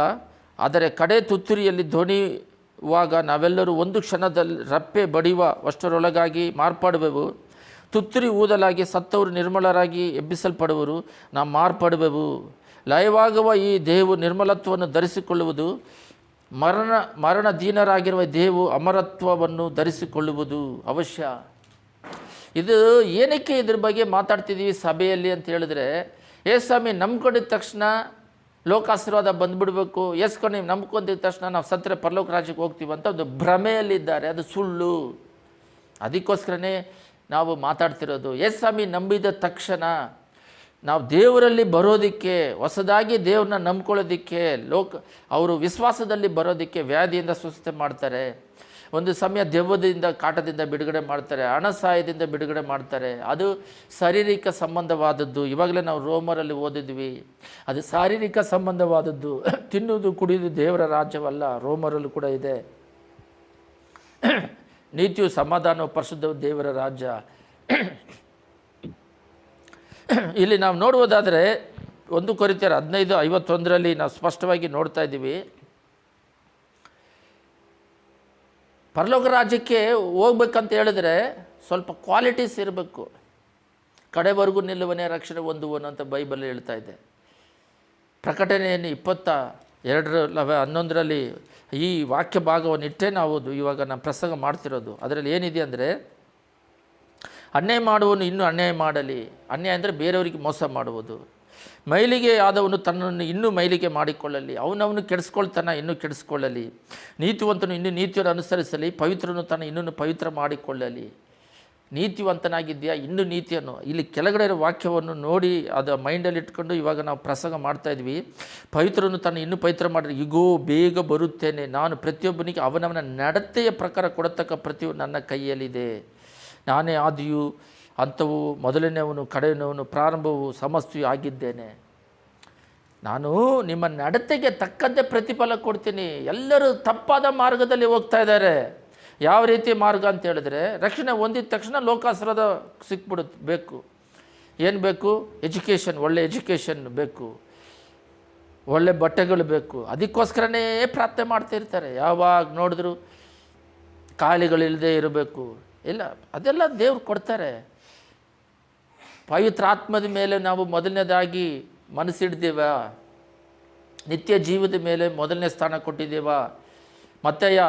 ಆದರೆ ಕಡೆ ತುತ್ತೂರಿಯಲ್ಲಿ ಧ್ವನಿಯುವಾಗ ನಾವೆಲ್ಲರೂ ಒಂದು ಕ್ಷಣದಲ್ಲಿ ರಪ್ಪೆ ಬಡಿಯುವ ಅಷ್ಟರೊಳಗಾಗಿ ಮಾರ್ಪಾಡುವೆವು. ತುತ್ತೂರಿ ಊದಲಾಗಿ ಸತ್ತವರು ನಿರ್ಮಲರಾಗಿ ಎಬ್ಬಿಸಲ್ಪಡುವರು, ನಾವು ಮಾರ್ಪಡುವೆವು. ಲಯವಾಗುವ ಈ ದೇಹವು ನಿರ್ಮಲತ್ವವನ್ನು ಧರಿಸಿಕೊಳ್ಳುವುದು, ಮರಣ ದೀನರಾಗಿರುವ ದೇಹವು ಅಮರತ್ವವನ್ನು ಧರಿಸಿಕೊಳ್ಳುವುದು ಅವಶ್ಯ. ಇದು ಏನಕ್ಕೆ ಇದ್ರ ಬಗ್ಗೆ ಮಾತಾಡ್ತಿದ್ದೀವಿ ಸಭೆಯಲ್ಲಿ ಅಂತ ಹೇಳಿದ್ರೆ, ಸ್ವಾಮಿ ನಂಬ್ಕೊಂಡಿದ್ದ ತಕ್ಷಣ ಲೋಕಾಶೀರ್ವಾದ ಬಂದುಬಿಡಬೇಕು, ನೀವು ನಂಬ್ಕೊಂಡಿದ್ದ ತಕ್ಷಣ ನಾವು ಸತ್ತರೆ ಪರಲೋಕ ರಾಜ್ಯಕ್ಕೆ ಹೋಗ್ತೀವಿ ಅಂತ ಒಂದು ಭ್ರಮೆಯಲ್ಲಿದ್ದಾರೆ. ಅದು ಸುಳ್ಳು. ಅದಕ್ಕೋಸ್ಕರನೇ ನಾವು ಮಾತಾಡ್ತಿರೋದು. ಸ್ವಾಮಿ ನಂಬಿದ ತಕ್ಷಣ ನಾವು ದೇವರಲ್ಲಿ ಬರೋದಕ್ಕೆ, ಹೊಸದಾಗಿ ದೇವ್ರನ್ನ ನಂಬ್ಕೊಳ್ಳೋದಕ್ಕೆ, ಅವರು ವಿಶ್ವಾಸದಲ್ಲಿ ಬರೋದಕ್ಕೆ ವ್ಯಾಧಿಯಿಂದ ಸ್ವಸ್ಥತೆ ಮಾಡ್ತಾರೆ. ಒಂದು ಸಮಯ ದೆವ್ವದಿಂದ ಕಾಟದಿಂದ ಬಿಡುಗಡೆ ಮಾಡ್ತಾರೆ, ಹಣ ಸಹಾಯದಿಂದ ಬಿಡುಗಡೆ ಮಾಡ್ತಾರೆ. ಅದು ಶಾರೀರಿಕ ಸಂಬಂಧವಾದದ್ದು. ಇವಾಗಲೇ ನಾವು ರೋಮರಲ್ಲಿ ಓದಿದ್ವಿ, ಅದು ಶಾರೀರಿಕ ಸಂಬಂಧವಾದದ್ದು. ತಿನ್ನುವುದು ಕುಡಿಯುವುದು ದೇವರ ರಾಜ್ಯವಲ್ಲ, ರೋಮರಲ್ಲೂ ಕೂಡ ಇದೆ. ನೀತಿಯು ಸಮಾಧಾನವು ಪರಿಶುದ್ಧ ದೇವರ ರಾಜ್ಯ. ಇಲ್ಲಿ ನಾವು ನೋಡುವುದಾದರೆ 1 ಕೊರಿಂಥಿಯರ 15:51 ನಾವು ಸ್ಪಷ್ಟವಾಗಿ ನೋಡ್ತಾ ಇದ್ದೀವಿ. ಪರಲೋಕ ರಾಜ್ಯಕ್ಕೆ ಹೋಗ್ಬೇಕಂತ ಹೇಳಿದ್ರೆ ಸ್ವಲ್ಪ ಕ್ವಾಲಿಟೀಸ್ ಇರಬೇಕು. ಕಡೆವರೆಗೂ ನಿಲ್ಲುವನೇ ರಕ್ಷಣೆ ಹೊಂದುವನು ಅಂತ ಬೈಬಲ್ ಹೇಳ್ತಾ ಇದೆ. ಪ್ರಕಟಣೆಯನ್ನು 22:11 ಈ ವಾಕ್ಯ ಭಾಗವನ್ನು ಇಟ್ಟೇ ನಾವು ಇವಾಗ ನಾನು ಪ್ರಸಂಗ ಮಾಡ್ತಿರೋದು. ಅದರಲ್ಲಿ ಏನಿದೆ ಅಂದರೆ, ಅನ್ಯಾಯ ಮಾಡುವನು ಇನ್ನೂ ಅನ್ಯಾಯ ಮಾಡಲಿ. ಅನ್ಯಾಯ ಅಂದರೆ ಬೇರೆಯವರಿಗೆ ಮೋಸ ಮಾಡುವುದು. ಮೈಲಿಗೆ ಆದವನು ತನ್ನನ್ನು ಇನ್ನೂ ಮೈಲಿಗೆ ಮಾಡಿಕೊಳ್ಳಲಿ. ಅವನವನು ಕೆಡಿಸ್ಕೊಳ್ತಾನೆ, ಇನ್ನೂ ಕೆಡಿಸ್ಕೊಳ್ಳಲಿ. ನೀತಿವಂತನು ಇನ್ನೂ ನೀತಿಯನ್ನು ಅನುಸರಿಸಲಿ. ಪವಿತ್ರನು ತನ್ನ ಇನ್ನೂ ಪವಿತ್ರ ಮಾಡಿಕೊಳ್ಳಲಿ. ನೀತಿವಂತನಾಗಿದೆಯಾ, ಇನ್ನೂ ನೀತಿಯನ್ನು. ಇಲ್ಲಿ ಕೆಳಗಡೆ ಇರೋ ವಾಕ್ಯವನ್ನು ನೋಡಿ ಅದು ಮೈಂಡಲ್ಲಿ ಇಟ್ಕೊಂಡು ಇವಾಗ ನಾವು ಪ್ರಸಂಗ ಮಾಡ್ತಾಯಿದ್ವಿ. ಪವಿತ್ರನು ತನ್ನ ಇನ್ನೂ ಪವಿತ್ರ ಮಾಡಿರಿ. ಈಗೋ ಬೇಗ ಬರುತ್ತೇನೆ, ನಾನು ಪ್ರತಿಯೊಬ್ಬನಿಗೆ ಅವನವನ ನಡತೆಯ ಪ್ರಕಾರ ಕೊಡತಕ್ಕ ಪ್ರತಿಯೊಂದು ನನ್ನ ಕೈಯಲ್ಲಿದೆ. ನಾನೇ ಆದಿಯು ಅಂಥವು, ಮೊದಲನೇವನು ಕಡೆಯವನು, ಪ್ರಾರಂಭವು ಸಮಸ್ಯೆಯೂ ಆಗಿದ್ದೇನೆ. ನಾನು ನಿಮ್ಮ ನಡತೆಗೆ ತಕ್ಕಂತೆ ಪ್ರತಿಫಲ ಕೊಡ್ತೀನಿ. ಎಲ್ಲರೂ ತಪ್ಪಾದ ಮಾರ್ಗದಲ್ಲಿ ಹೋಗ್ತಾ ಇದ್ದಾರೆ. ಯಾವ ರೀತಿ ಮಾರ್ಗ ಅಂತ ಹೇಳಿದ್ರೆ, ರಕ್ಷಣೆ ಹೊಂದಿದ ತಕ್ಷಣ ಲೋಕಾಶೀರ್ವಾದ ಬೇಕು. ಏನು ಬೇಕು? ಎಜುಕೇಷನ್, ಒಳ್ಳೆ ಎಜುಕೇಷನ್ ಬೇಕು. ಒಳ್ಳೆ ಬಟ್ಟೆಗಳು ಬೇಕು, ಅದಕ್ಕೋಸ್ಕರನೇ ಪ್ರಾರ್ಥನೆ ಮಾಡ್ತಿರ್ತಾರೆ. ಯಾವಾಗ ನೋಡಿದ್ರು ಕಾಯಿಲೆಗಳಿಲ್ಲದೆ ಇರಬೇಕು, ಇಲ್ಲ ಅದೆಲ್ಲ ದೇವ್ರು ಕೊಡ್ತಾರೆ. ಪವಿತ್ರ ಆತ್ಮದ ಮೇಲೆ ನಾವು ಮೊದಲನೇದಾಗಿ ಮನಸ್ಸಿಡ್ದೇವ, ನಿತ್ಯ ಜೀವದ ಮೇಲೆ ಮೊದಲನೇ ಸ್ಥಾನ ಕೊಟ್ಟಿದ್ದೇವ. ಮತ್ತೆಯ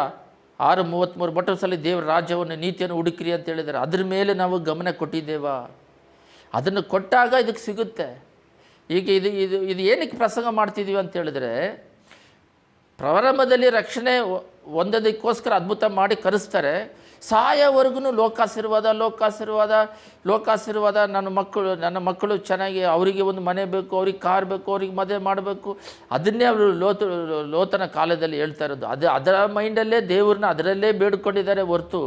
6:33 ಬಟ್ ಸಲ ದೇವರ ರಾಜ್ಯವನ್ನು ನೀತಿಯನ್ನು ಹುಡುಕ್ರಿ ಅಂತ ಹೇಳಿದ್ದಾರೆ. ಅದ್ರ ಮೇಲೆ ನಾವು ಗಮನ ಕೊಟ್ಟಿದ್ದೇವ. ಅದನ್ನು ಕೊಟ್ಟಾಗ ಇದಕ್ಕೆ ಸಿಗುತ್ತೆ. ಈಗ ಇದು ಏನಕ್ಕೆ ಪ್ರಸಂಗ ಮಾಡ್ತಿದ್ದೀವಿ ಅಂತ ಹೇಳಿದ್ರೆ, ಪ್ರಾರಂಭದಲ್ಲಿ ರಕ್ಷಣೆ ಹೊಂದೋದಕ್ಕೋಸ್ಕರ ಅದ್ಭುತ ಮಾಡಿ ಕರೆಸ್ತಾರೆ. ಸಾಯೋವರೆಗೂ ಲೋಕಾಶೀರ್ವಾದ ಲೋಕಾಶೀರ್ವಾದ ಲೋಕಾಶೀರ್ವಾದ. ನನ್ನ ಮಕ್ಕಳು ಚೆನ್ನಾಗಿ, ಅವರಿಗೆ ಒಂದು ಮನೆ ಬೇಕು, ಅವ್ರಿಗೆ ಕಾರ್ ಬೇಕು, ಅವ್ರಿಗೆ ಮದುವೆ ಮಾಡಬೇಕು, ಅದನ್ನೇ ಅವರು ಲೋತನ ಕಾಲದಲ್ಲಿ ಹೇಳ್ತಾ ಇರೋದು. ಅದರ ಮೈಂಡಲ್ಲೇ ದೇವ್ರನ್ನ ಅದರಲ್ಲೇ ಬೇಡ್ಕೊಂಡಿದ್ದಾರೆ ಹೊರತು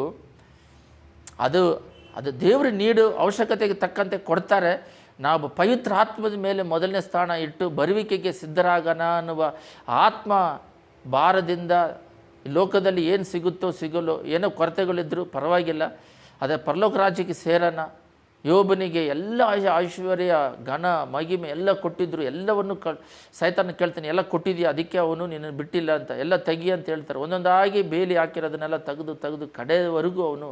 ಅದು ದೇವ್ರ ನೀಡು ಅವಶ್ಯಕತೆಗೆ ತಕ್ಕಂತೆ ಕೊಡ್ತಾರೆ. ನಾವು ಪವಿತ್ರ ಆತ್ಮದ ಮೇಲೆ ಮೊದಲನೇ ಸ್ಥಾನ ಇಟ್ಟು ಬರುವಿಕೆಗೆ ಸಿದ್ಧರಾಗೋಣ ಅನ್ನುವ ಆತ್ಮ ಭಾರದಿಂದ ಲೋಕದಲ್ಲಿ ಏನು ಸಿಗುತ್ತೋ ಸಿಗಲು, ಏನೋ ಕೊರತೆಗಳಿದ್ದರೂ ಪರವಾಗಿಲ್ಲ, ಅದೇ ಪರಲೋಕ ರಾಜ್ಯಕ್ಕೆ ಸೇರೋಣ. ಯೋಬನಿಗೆ ಎಲ್ಲ ಐಶ್ವರ್ಯ ಘನ ಮಹಿಮೆ ಎಲ್ಲ ಕೊಟ್ಟಿದ್ದರು, ಎಲ್ಲವನ್ನು ಸೈತಾನ ಕೇಳ್ತಾನೆ, ಎಲ್ಲ ಕೊಟ್ಟಿದೆಯಾ, ಅದಕ್ಕೆ ಅವನು ನಿನ್ನನ್ನು ಬಿಟ್ಟಿಲ್ಲ ಅಂತ, ಎಲ್ಲ ತೆಗಿ ಅಂತ ಹೇಳ್ತಾರೆ. ಒಂದೊಂದಾಗಿ ಬೇಲಿ ಹಾಕಿರೋದನ್ನೆಲ್ಲ ತೆಗೆದು ಕಡೆಯವರೆಗೂ ಅವನು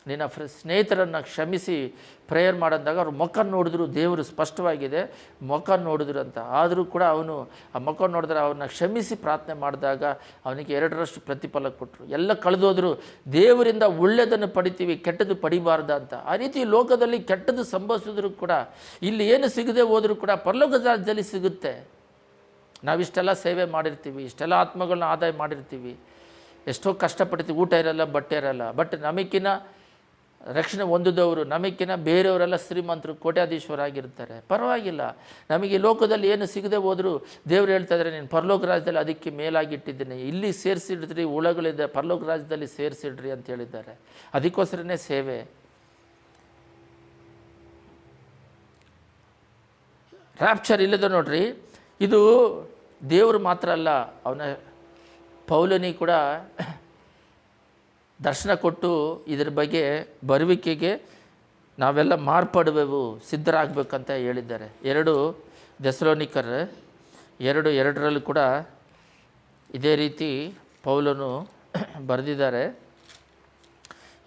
ನಿನ್ನ ಸ್ನೇಹಿತರನ್ನು ಕ್ಷಮಿಸಿ ಪ್ರೇಯರ್ ಮಾಡಿದಾಗ ಅವ್ರು ಮುಖ ನೋಡಿದ್ರು, ದೇವರು ಸ್ಪಷ್ಟವಾಗಿದೆ ಮುಖ ನೋಡಿದ್ರು ಅಂತ. ಆದರೂ ಕೂಡ ಅವನು ಆ ಮುಖ ನೋಡಿದ್ರೆ ಅವನ್ನ ಕ್ಷಮಿಸಿ ಪ್ರಾರ್ಥನೆ ಮಾಡಿದಾಗ ಅವನಿಗೆ 2ರಷ್ಟು ಪ್ರತಿಫಲ ಕೊಟ್ಟರು. ಎಲ್ಲ ಕಳೆದೋದ್ರು. ದೇವರಿಂದ ಒಳ್ಳೆಯದನ್ನು ಪಡಿತೀವಿ, ಕೆಟ್ಟದ್ದು ಪಡಿಬಾರ್ದ ಅಂತ. ಆ ರೀತಿ ಲೋಕದಲ್ಲಿ ಕೆಟ್ಟದ್ದು ಸಂಭವಿಸಿದ್ರು ಕೂಡ, ಇಲ್ಲಿ ಏನು ಸಿಗದೆ ಹೋದರೂ ಕೂಡ ಪರಲೋಕ ರಾಜ್ಯದಲ್ಲಿ ಸಿಗುತ್ತೆ. ನಾವಿಷ್ಟೆಲ್ಲ ಸೇವೆ ಮಾಡಿರ್ತೀವಿ, ಇಷ್ಟೆಲ್ಲ ಆತ್ಮಗಳನ್ನ ಆದಾಯ ಮಾಡಿರ್ತೀವಿ, ಎಷ್ಟೋ ಕಷ್ಟಪಡ್ತೀವಿ, ಊಟ ಇರಲ್ಲ, ಬಟ್ಟೆ ಇರಲ್ಲ. ಬಟ್ ನಮಗಿನ್ನ ರಕ್ಷಣೆ ಹೊಂದಿದವರು, ನಮಗಿನ್ನ ಬೇರೆಯವರೆಲ್ಲ ಶ್ರೀಮಂತರು, ಕೋಟ್ಯಾಧೀಶ್ವರ ಆಗಿರ್ತಾರೆ. ಪರವಾಗಿಲ್ಲ, ನಮಗೆ ಲೋಕದಲ್ಲಿ ಏನು ಸಿಗದೆ ಹೋದರೂ ದೇವ್ರು ಹೇಳ್ತಾ ಇದ್ದಾರೆ, ನೀನು ಪರಲೋಕ ರಾಜ್ಯದಲ್ಲಿ ಅದಕ್ಕೆ ಮೇಲಾಗಿಟ್ಟಿದ್ದೀನಿ, ಇಲ್ಲಿ ಸೇರಿಸಿಡ್ರಿ, ಹುಳಗಳಿದೆ, ಪರಲೋಕ ರಾಜ್ಯದಲ್ಲಿ ಸೇರಿಸಿಡ್ರಿ ಅಂತ ಹೇಳಿದ್ದಾರೆ. ಅದಕ್ಕೋಸ್ಕರನೇ ಸೇವೆ. ರ್ಯಾಪ್ಚರ್ ಇಲ್ಲದ ನೋಡ್ರಿ, ಇದು ದೇವರು ಮಾತ್ರ ಅಲ್ಲ, ಅವನ ಪೌಲನಿ ಕೂಡ ದರ್ಶನ ಕೊಟ್ಟು ಇದ್ರ ಬಗ್ಗೆ ಬರುವಿಕೆಗೆ ನಾವೆಲ್ಲ ಮಾರ್ಪಡುವೆವು, ಸಿದ್ಧರಾಗಬೇಕಂತ ಹೇಳಿದ್ದಾರೆ. 2 ಥೆಸಲೋನಿಕರ್ 2:2 ಕೂಡ ಇದೇ ರೀತಿ ಪೌಲನು ಬರೆದಿದ್ದಾರೆ.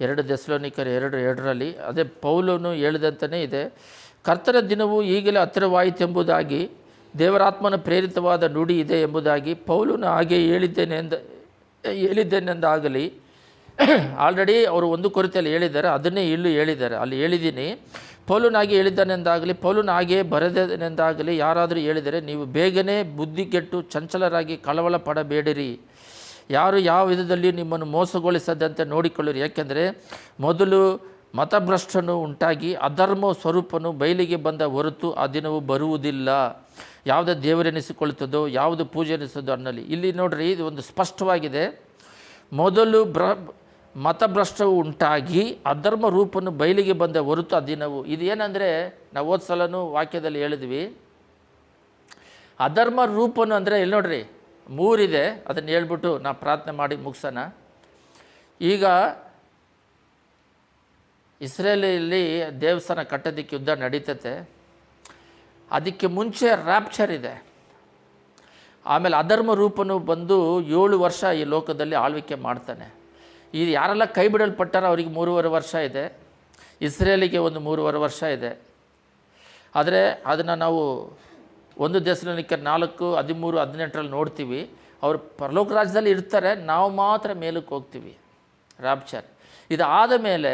2 ಥೆಸಲೋನಿಕರ್ 2:2 ಅದೇ ಪೌಲನು ಹೇಳಿದಂತಲೇ ಇದೆ. ಕರ್ತನ ದಿನವು ಈಗಲೇ ಹತ್ತಿರವಾಯಿತೆಂಬುದಾಗಿ ದೇವರಾತ್ಮನ ಪ್ರೇರಿತವಾದ ನುಡಿ ಇದೆ ಎಂಬುದಾಗಿ ಪೌಲನು ಹಾಗೆ ಹೇಳಿದ್ದೇನೆಂದಾಗಲಿ. ಆಲ್ರೆಡಿ ಅವರು 1 ಕೊರಿಂಥದಲ್ಲಿ ಹೇಳಿದ್ದಾರೆ, ಅದನ್ನೇ ಇಲ್ಲೂ ಹೇಳಿದ್ದಾರೆ. ಅಲ್ಲಿ ಹೇಳಿದ್ದೀನಿ, ಪೌಲನಾಗಿ ಹೇಳಿದ್ದಾನೆಂದಾಗಲಿ, ಪೌಲನ ಹಾಗೆ ಬರೆದನೆಂದಾಗಲಿ ಯಾರಾದರೂ ಹೇಳಿದರೆ ನೀವು ಬೇಗನೆ ಬುದ್ಧಿಗೆಟ್ಟು ಚಂಚಲರಾಗಿ ಕಳವಳ ಪಡಬೇಡಿರಿ. ಯಾರು ಯಾವ ವಿಧದಲ್ಲಿ ನಿಮ್ಮನ್ನು ಮೋಸಗೊಳಿಸದಂತೆ ನೋಡಿಕೊಳ್ಳಿರಿ. ಯಾಕೆಂದರೆ ಮೊದಲು ಮತಭ್ರಷ್ಟನು ಉಂಟಾಗಿ ಅಧರ್ಮ ಸ್ವರೂಪನು ಬಯಲಿಗೆ ಬಂದ ಹೊರತು ಆ ದಿನವು ಬರುವುದಿಲ್ಲ. ಯಾವುದೇ ದೇವರೆನಿಸಿಕೊಳ್ಳುತ್ತದೋ ಯಾವುದು ಪೂಜೆ ಎನಿಸೋದು ಅನ್ನಲಿ. ಇಲ್ಲಿ ನೋಡ್ರಿ, ಇದು ಒಂದು ಸ್ಪಷ್ಟವಾಗಿದೆ. ಮೊದಲು ಮತಭ್ರಷ್ಟವು ಉಂಟಾಗಿ ಅಧರ್ಮ ರೂಪನು ಬಯಲಿಗೆ ಬಂದ ಹೊರತು ಆ ದಿನವು. ಇದು ಏನಂದರೆ, ನಾವು ಹೋದ ಸಲನೂ ವಾಕ್ಯದಲ್ಲಿ ಹೇಳಿದ್ವಿ, ಅಧರ್ಮ ರೂಪನು ಅಂದರೆ ಇಲ್ಲಿ ನೋಡ್ರಿ 3 ಇದೆ. ಅದನ್ನು ಹೇಳ್ಬಿಟ್ಟು ನಾವು ಪ್ರಾರ್ಥನೆ ಮಾಡಿ ಮುಗಿಸೋಣ. ಈಗ ಇಸ್ರೇಲಲ್ಲಿ ದೇವಸ್ಥಾನ ಕಟ್ಟೋದಕ್ಕೆ ಯುದ್ಧ ನಡೀತತೆ. ಅದಕ್ಕೆ ಮುಂಚೆ ರ್ಯಾಪ್ಚರ್ ಇದೆ. ಆಮೇಲೆ ಅಧರ್ಮ ರೂಪನು ಬಂದು 7 ವರ್ಷ ಈ ಲೋಕದಲ್ಲಿ ಆಳ್ವಿಕೆ ಮಾಡ್ತಾನೆ. ಈ ಯಾರೆಲ್ಲ ಕೈ ಬಿಡಲ್ಪಟ್ಟಾರೋ ಅವರಿಗೆ 3.5 ವರ್ಷ ಇದೆ, ಇಸ್ರೇಲಿಗೆ ಒಂದು 3.5 ವರ್ಷ ಇದೆ. ಆದರೆ ಅದನ್ನು ನಾವು 1 ಥೆಸಲೋನಿಕರ್ 4:13-18 ನೋಡ್ತೀವಿ. ಅವರು ಪರಲೋಕ ರಾಜ್ಯದಲ್ಲಿ ಇರ್ತಾರೆ, ನಾವು ಮಾತ್ರ ಮೇಲಕ್ಕೆ ಹೋಗ್ತೀವಿ. ರ್ಯಾಪ್ಚರ್ ಇದು ಆದ ಮೇಲೆ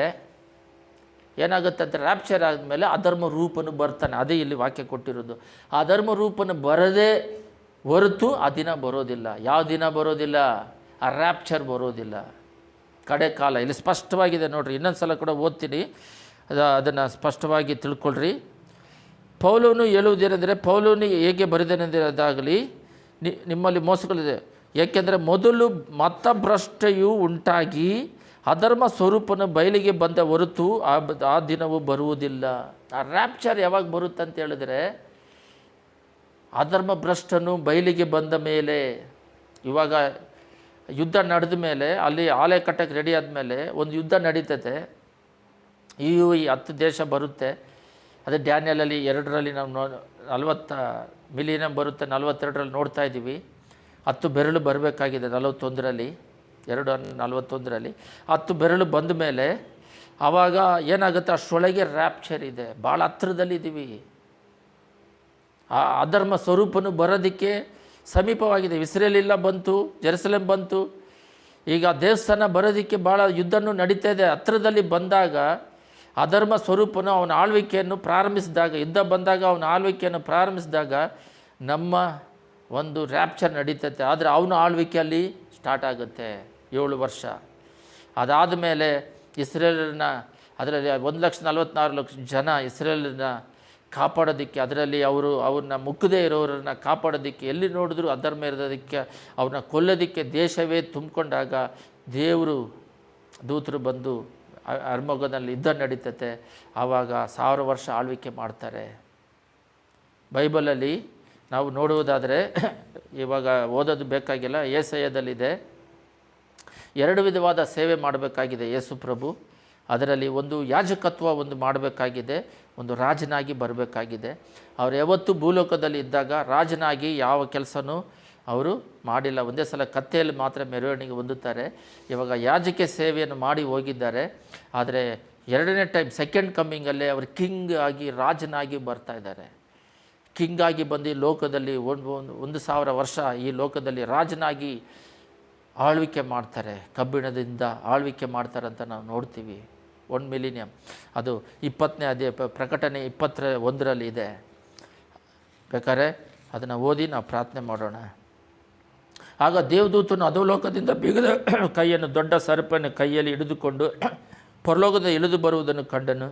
ಏನಾಗುತ್ತೆ ಅಂತ, ರ್ಯಾಪ್ಚರ್ ಆದಮೇಲೆ ಅಧರ್ಮ ರೂಪನು ಬರ್ತಾನೆ. ಅದೇ ಇಲ್ಲಿ ವಾಕ್ಯ ಕೊಟ್ಟಿರೋದು. ಆ ಧರ್ಮ ರೂಪನು ಬರದೇ ಹೊರತು ಆ ದಿನ ಬರೋದಿಲ್ಲ. ಯಾವ ದಿನ ಬರೋದಿಲ್ಲ? ಆ ರ್ಯಾಪ್ಚರ್ ಬರೋದಿಲ್ಲ. ಕಡೆ ಕಾಲ ಇಲ್ಲಿ ಸ್ಪಷ್ಟವಾಗಿದೆ ನೋಡ್ರಿ. ಇನ್ನೊಂದು ಸಲ ಕೂಡ ಓದ್ತೀನಿ, ಅದನ್ನು ಸ್ಪಷ್ಟವಾಗಿ ತಿಳ್ಕೊಳ್ರಿ. ಪೌಲನು ಹೇಳುವುದೇನೆಂದರೆ, ಪೌಲನು ಹೇಗೆ ಬರೆದನೆಂದಾಗಲಿ ನಿಮ್ಮಲ್ಲಿ ಮೋಸಗಳಿದೆ. ಏಕೆಂದರೆ ಮೊದಲು ಮತಭ್ರಷ್ಟೆಯು ಉಂಟಾಗಿ ಅಧರ್ಮ ಸ್ವರೂಪನು ಬಯಲಿಗೆ ಬಂದ ಹೊರತು ಆ ದಿನವೂ ಬರುವುದಿಲ್ಲ. ಆ ರ್ಯಾಪ್ಚರ್ ಯಾವಾಗ ಬರುತ್ತೆ ಅಂತ ಹೇಳಿದ್ರೆ, ಅಧರ್ಮ ಭ್ರಷ್ಟನು ಬಯಲಿಗೆ ಬಂದ ಮೇಲೆ. ಇವಾಗ ಯುದ್ಧ ನಡೆದ ಮೇಲೆ, ಅಲ್ಲಿ ಆಲಯ ಕಟ್ಟಕ್ಕೆ ರೆಡಿ ಆದಮೇಲೆ ಒಂದು ಯುದ್ಧ ನಡೀತದೆ. ಈ 10 ದೇಶ ಬರುತ್ತೆ. ಅದೇ ಡ್ಯಾನಿಯಲಲ್ಲಿ 2ರಲ್ಲಿ ನಾವು 40 ಮಿಲಿಯನ್ ಬರುತ್ತೆ 42ರಲ್ಲಿ ನೋಡ್ತಾ ಇದ್ದೀವಿ. 10 ಬೆರಳು ಬರಬೇಕಾಗಿದೆ 41ರಲ್ಲಿ, 2:41ರಲ್ಲಿ 10 ಬೆರಳು ಬಂದ ಮೇಲೆ ಆವಾಗ ಏನಾಗುತ್ತೆ, ಅಷ್ಟರೊಳಗೆ ರ್ಯಾಪ್ಚರ್ ಇದೆ, ಭಾಳ ಹತ್ತಿರದಲ್ಲಿದ್ದೀವಿ. ಆ ಅಧರ್ಮ ಸ್ವರೂಪನು ಬರೋದಕ್ಕೆ ಸಮೀಪವಾಗಿದೆ. ಇಸ್ರೇಲಿಲ್ಲ ಬಂತು, ಜೆರುಸಲೇಮ್ ಬಂತು, ಈಗ ದೇವಸ್ಥಾನ ಬರೋದಕ್ಕೆ ಭಾಳ ಯುದ್ಧನೂ ನಡೀತಾ ಇದೆ. ಹತ್ತಿರದಲ್ಲಿ ಬಂದಾಗ ಅಧರ್ಮ ಸ್ವರೂಪನು ಅವನ ಆಳ್ವಿಕೆಯನ್ನು ಪ್ರಾರಂಭಿಸಿದಾಗ, ಯುದ್ಧ ಬಂದಾಗ ಅವನ ಆಳ್ವಿಕೆಯನ್ನು ಪ್ರಾರಂಭಿಸಿದಾಗ ನಮ್ಮ ಒಂದು ರ್ಯಾಪ್ಚರ್ ನಡೀತೈತೆ. ಆದರೆ ಅವನ ಆಳ್ವಿಕೆಯಲ್ಲಿ ಸ್ಟಾರ್ಟ್ ಆಗುತ್ತೆ 7 ವರ್ಷ. ಅದಾದ ಮೇಲೆ ಇಸ್ರೇಲನ್ನ, ಅದರಲ್ಲಿ 1,46,00,000 ಜನ ಇಸ್ರೇಲನ್ನ ಕಾಪಾಡೋದಕ್ಕೆ, ಅದರಲ್ಲಿ ಅವ್ರನ್ನ ಮುಕ್ಕದೇ ಇರೋರನ್ನ ಕಾಪಾಡೋದಕ್ಕೆ, ಎಲ್ಲಿ ನೋಡಿದ್ರು ಅಧರ್ಮ ಇರೋದಕ್ಕೆ, ಅವ್ರನ್ನ ಕೊಲ್ಲೋದಕ್ಕೆ ದೇಶವೇ ತುಂಬಿಕೊಂಡಾಗ ದೇವರು ದೂತರು ಬಂದು ಅರ್ಮೋಗದಲ್ಲಿ ಯುದ್ಧ ನಡೀತತೆ. ಆವಾಗ 1000 ವರ್ಷ ಆಳ್ವಿಕೆ ಮಾಡ್ತಾರೆ. ಬೈಬಲಲ್ಲಿ ನಾವು ನೋಡುವುದಾದರೆ, ಇವಾಗ ಓದೋದು ಬೇಕಾಗಿಲ್ಲ, ಯೆಶಾಯದಲ್ಲಿದೆ. 2 ವಿಧವಾದ ಸೇವೆ ಮಾಡಬೇಕಾಗಿದೆ ಯೇಸು ಪ್ರಭು. ಅದರಲ್ಲಿ ಒಂದು ಯಾಜಕತ್ವ ಒಂದು ಮಾಡಬೇಕಾಗಿದೆ, ಒಂದು ರಾಜನಾಗಿ ಬರಬೇಕಾಗಿದೆ. ಅವರು ಯಾವತ್ತೂ ಭೂಲೋಕದಲ್ಲಿ ಇದ್ದಾಗ ರಾಜನಾಗಿ ಯಾವ ಕೆಲಸನೂ ಅವರು ಮಾಡಿಲ್ಲ. ಒಂದೇ ಸಲ ಕತ್ತೆಯಲ್ಲಿ ಮಾತ್ರ ಮೆರವಣಿಗೆ ಹೊಂದುತ್ತಾರೆ. ಇವಾಗ ಯಾಜಕ ಸೇವೆಯನ್ನು ಮಾಡಿ ಹೋಗಿದ್ದಾರೆ. ಆದರೆ 2ನೇ ಟೈಮ್, ಸೆಕೆಂಡ್ ಕಮ್ಮಿಂಗಲ್ಲೇ ಅವರು ಕಿಂಗ್ ಆಗಿ, ರಾಜನಾಗಿ ಬರ್ತಾ ಇದ್ದಾರೆ. ಕಿಂಗ್ ಆಗಿ ಬಂದು ಈ ಲೋಕದಲ್ಲಿ 1,000 ವರ್ಷ ಈ ಲೋಕದಲ್ಲಿ ರಾಜನಾಗಿ ಆಳ್ವಿಕೆ ಮಾಡ್ತಾರೆ. ಕಬ್ಬಿಣದಿಂದ ಆಳ್ವಿಕೆ ಮಾಡ್ತಾರೆ ಅಂತ ನಾವು ನೋಡ್ತೀವಿ. 1 ಮಿಲಿನಿಯಮ್. ಅದು 20ನೇ ಅದೇ ಪ್ರಕಟಣೆ 21ರಲ್ಲಿ ಇದೆ. ಬೇಕಾದ್ರೆ ಅದನ್ನು ಓದಿ ನಾವು ಪ್ರಾರ್ಥನೆ ಮಾಡೋಣ. ಆಗ ದೇವದೂತನು ಅಧೋಲೋಕದಿಂದ ಬೀಗದ ಕೈಯನ್ನು, ದೊಡ್ಡ ಸರ್ಪನ ಕೈಯಲ್ಲಿ ಹಿಡಿದುಕೊಂಡು ಪರಲೋಕದ ಇಳಿದು ಬರುವುದನ್ನು ಕಂಡನು.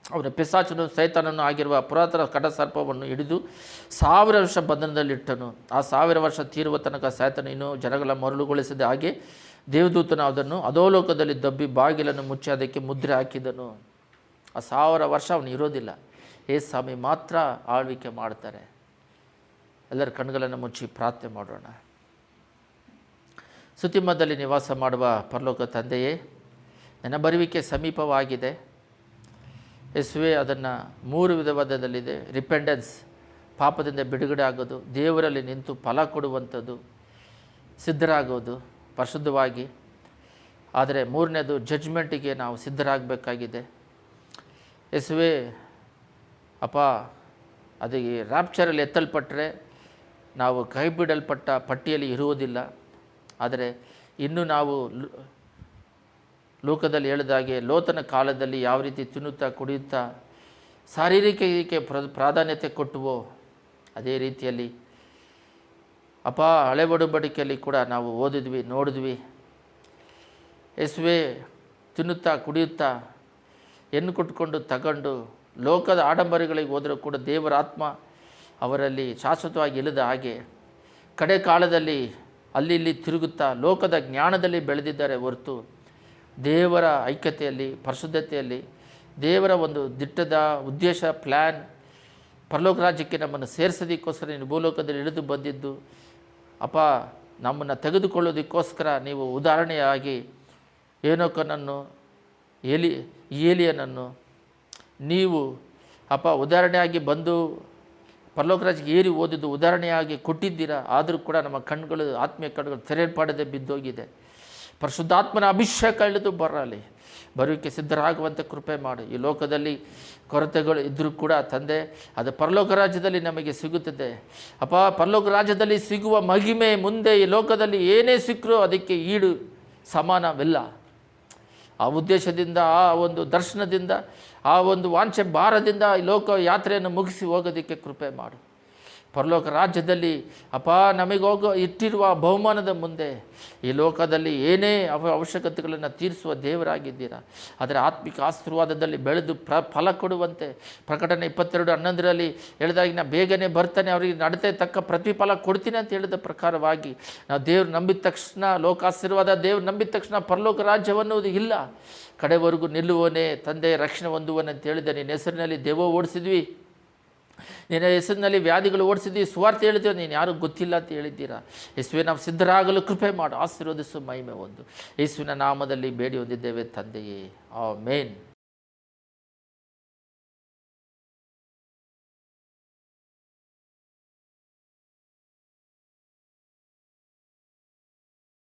ಅವನ ಪಿಶಾಚನು ಸೈತಾನನು ಆಗಿರುವ ಪುರಾತನ ಕಡಸರ್ಪವನ್ನು ಹಿಡಿದು 1000 ವರ್ಷ ಬಂಧನದಲ್ಲಿಟ್ಟನು. ಆ 1000 ವರ್ಷ ತೀರುವ ತನಕ ಸೈತಾನ ಇನ್ನೂ ಜನಗಳ ಮರಳುಗೊಳಿಸಿದ ಹಾಗೆ ದೇವದೂತನು ಅದನ್ನು ಅಧೋಲೋಕದಲ್ಲಿ ದಬ್ಬಿ ಬಾಗಿಲನ್ನು ಮುಚ್ಚಿ ಅದಕ್ಕೆ ಮುದ್ರೆ ಹಾಕಿದನು. ಆ 1000 ವರ್ಷ ಅವನು ಇರೋದಿಲ್ಲ, ಯೇಸು ಸ್ವಾಮಿ ಮಾತ್ರ ಆಳ್ವಿಕೆ ಮಾಡ್ತಾರೆ. ಎಲ್ಲರ ಕಣ್ಗಳನ್ನು ಮುಚ್ಚಿ ಪ್ರಾರ್ಥನೆ ಮಾಡೋಣ. ಸುತಿಮದಲ್ಲಿ ನಿವಾಸ ಮಾಡುವ ಪರಲೋಕ ತಂದೆಯೇ, ನನ್ನ ಬರುವಿಕೆ ಸಮೀಪವಾಗಿದೆ. ಯೇಸುವೆ, ಅದನ್ನು 3 ವಿಧವಾದದಲ್ಲಿದೆ. ರಿಪೆಂಡೆನ್ಸ್, ಪಾಪದಿಂದ ಬಿಡುಗಡೆ ಆಗೋದು, ದೇವರಲ್ಲಿ ನಿಂತು ಫಲ ಕೊಡುವಂಥದ್ದು, ಸಿದ್ಧರಾಗೋದು ಪರಿಶುದ್ಧವಾಗಿ. ಆದರೆ 3ನೇದು ಜಡ್ಜ್ಮೆಂಟಿಗೆ ನಾವು ಸಿದ್ಧರಾಗಬೇಕಾಗಿದೆ. ಯೇಸುವೆ ಅಪ್ಪ, ಅದು ಈ ರ್ಯಾಪ್ಚರಲ್ಲಿ ಎತ್ತಲ್ಪಟ್ಟರೆ ನಾವು ಕೈ ಬಿಡಲ್ಪಟ್ಟ ಪಟ್ಟಿಯಲ್ಲಿ ಇರುವುದಿಲ್ಲ. ಆದರೆ ಇನ್ನು ನಾವು ಲೋಕದಲ್ಲಿ ಹೇಳಿದಾಗೆ ಲೋತನ ಕಾಲದಲ್ಲಿ ಯಾವ ರೀತಿ ತಿನ್ನುತ್ತಾ ಕುಡಿಯುತ್ತಾ ಶಾರೀರಿಕಕ್ಕೆ ಪ್ರಾಧಾನ್ಯತೆ ಕೊಟ್ಟುವೋ ಅದೇ ರೀತಿಯಲ್ಲಿ ಅಪ್ಪ ಹಳೆ ಒಡಂಬಡಿಕೆಯಲ್ಲಿ ಕೂಡ ನಾವು ಓದಿದ್ವಿ, ನೋಡಿದ್ವಿ. ಯೇಸುವೆ ತಿನ್ನುತ್ತಾ ಕುಡಿಯುತ್ತಾ ಹೆಣ್ಣು ಕೊಟ್ಕೊಂಡು ತಗೊಂಡು ಲೋಕದ ಆಡಂಬರಗಳಿಗೆ ಹೋದರೂ ಕೂಡ ದೇವರ ಆತ್ಮ ಅವರಲ್ಲಿ ಶಾಶ್ವತವಾಗಿ ಇಳಿದ ಹಾಗೆ ಕಡೆ ಕಾಲದಲ್ಲಿ ಅಲ್ಲಿ ಇಲ್ಲಿ ತಿರುಗುತ್ತಾ ಲೋಕದ ಜ್ಞಾನದಲ್ಲಿ ಬೆಳೆದಿದ್ದಾರೆ ಹೊರತು ದೇವರ ಐಕ್ಯತೆಯಲ್ಲಿ, ಪರಿಶುದ್ಧತೆಯಲ್ಲಿ, ದೇವರ ಒಂದು ದಿಟ್ಟದ ಉದ್ದೇಶ, ಪ್ಲ್ಯಾನ್, ಪರಲೋಕ ರಾಜ್ಯಕ್ಕೆ ನಮ್ಮನ್ನು ಸೇರಿಸೋದಕ್ಕೋಸ್ಕರ ನೀನು ಭೂಲೋಕದಲ್ಲಿ ಇಳಿದು ಬಂದಿದ್ದು ಅಪ್ಪ, ನಮ್ಮನ್ನು ತೆಗೆದುಕೊಳ್ಳೋದಕ್ಕೋಸ್ಕರ ನೀವು ಉದಾಹರಣೆಯಾಗಿ ಏನೋಕನನ್ನು, ಏಲಿಯನನ್ನು ನೀವು ಅಪ್ಪ ಉದಾಹರಣೆಯಾಗಿ ಬಂದು ಪರಲೋಕ ರಾಜ್ಯಕ್ಕೆ ಏರಿ ಓದಿದ್ದು ಉದಾಹರಣೆಯಾಗಿ ಕೊಟ್ಟಿದ್ದೀರಾ. ಆದರೂ ಕೂಡ ನಮ್ಮ ಕಣ್ಣುಗಳು, ಆತ್ಮೀಯ ಕಣ್ಣುಗಳು ತೆರೆಯಲ್ಪಡದೆ ಬಿದ್ದೋಗಿದೆ. ಪರಿಶುದ್ಧಾತ್ಮನ ಅಭಿಷೇಕ ಇಳಿದು ಬರಲಿ, ಬರುವಿಕೆ ಸಿದ್ಧರಾಗುವಂತೆ ಕೃಪೆ ಮಾಡು. ಈ ಲೋಕದಲ್ಲಿ ಕೊರತೆಗಳು ಇದ್ದರೂ ಕೂಡ ತಂದೆ, ಅದು ಪರಲೋಕ ರಾಜ್ಯದಲ್ಲಿ ನಮಗೆ ಸಿಗುತ್ತದೆ ಅಪ್ಪ. ಪರಲೋಕ ರಾಜ್ಯದಲ್ಲಿ ಸಿಗುವ ಮಹಿಮೆ ಮುಂದೆ ಈ ಲೋಕದಲ್ಲಿ ಏನೇ ಸಿಕ್ಕರೂ ಅದಕ್ಕೆ ಈಡು ಸಮಾನವಿಲ್ಲ. ಆ ಉದ್ದೇಶದಿಂದ, ಆ ಒಂದು ದರ್ಶನದಿಂದ, ಆ ಒಂದು ವಾಂಛೆ ಭಾರದಿಂದ ಈ ಲೋಕ ಯಾತ್ರೆಯನ್ನು ಮುಗಿಸಿ ಹೋಗೋದಕ್ಕೆ ಕೃಪೆ ಮಾಡು. ಪರಲೋಕ ರಾಜ್ಯದಲ್ಲಿ ಅಪ್ಪ ನಮಗೋಗೋ ಇಟ್ಟಿರುವ ಬಹುಮಾನದ ಮುಂದೆ ಈ ಲೋಕದಲ್ಲಿ ಏನೇ ಅವಶ್ಯಕತೆಗಳನ್ನು ತೀರಿಸುವ ದೇವರಾಗಿದ್ದೀರಾ. ಅದರ ಆತ್ಮಿಕ ಆಶೀರ್ವಾದದಲ್ಲಿ ಬೆಳೆದು ಫಲ ಕೊಡುವಂತೆ ಪ್ರಕಟಣೆ 22:11 ಹೇಳಿದಾಗ ನಾ ಬೇಗನೆ ಬರ್ತಾನೆ, ಅವರಿಗೆ ನಡತೆ ತಕ್ಕ ಪ್ರತಿಫಲ ಕೊಡ್ತೀನಿ ಅಂತ ಹೇಳಿದ ಪ್ರಕಾರವಾಗಿ ನಾವು ದೇವ್ರು ನಂಬಿದ ತಕ್ಷಣ ಲೋಕಾಶೀರ್ವಾದ, ದೇವ್ರು ನಂಬಿದ ತಕ್ಷಣ ಪರಲೋಕ ರಾಜ್ಯವನ್ನುವುದು ಇಲ್ಲ. ಕಡೆವರೆಗೂ ನಿಲ್ಲುವನೇ ತಂದೆ, ರಕ್ಷಣೆ ಹೊಂದುವನೇ ಅಂತ ಹೇಳಿದ ನಿನ್ನ ಹೆಸರಿನಲ್ಲಿ ದೇವ ಓಡಿಸಿದ್ವಿ, ನಿನ್ನ ಹೆಸರಿನಲ್ಲಿ ವ್ಯಾಧಿಗಳು ಓಡಿಸಿದ್ವಿ, ಸುವಾರ್ತೆ ಹೇಳಿದ್ದೇವೆ, ನೀನು ಯಾರೂ ಗೊತ್ತಿಲ್ಲ ಅಂತ ಹೇಳಿದ್ದೀರಾ. ಯೇಸುವೆ, ನಾವು ಸಿದ್ಧರಾಗಲು ಕೃಪೆ ಮಾಡು, ಆಶೀರ್ವದಿಸು, ಮಹಿಮೆ ಹೊಂದು. ಯೇಸುವಿನ ನಾಮದಲ್ಲಿ ಬೇಡಿ ಹೊಂದಿದ್ದೇವೆ ತಂದೆಯೇ, ಆಮೆನ್.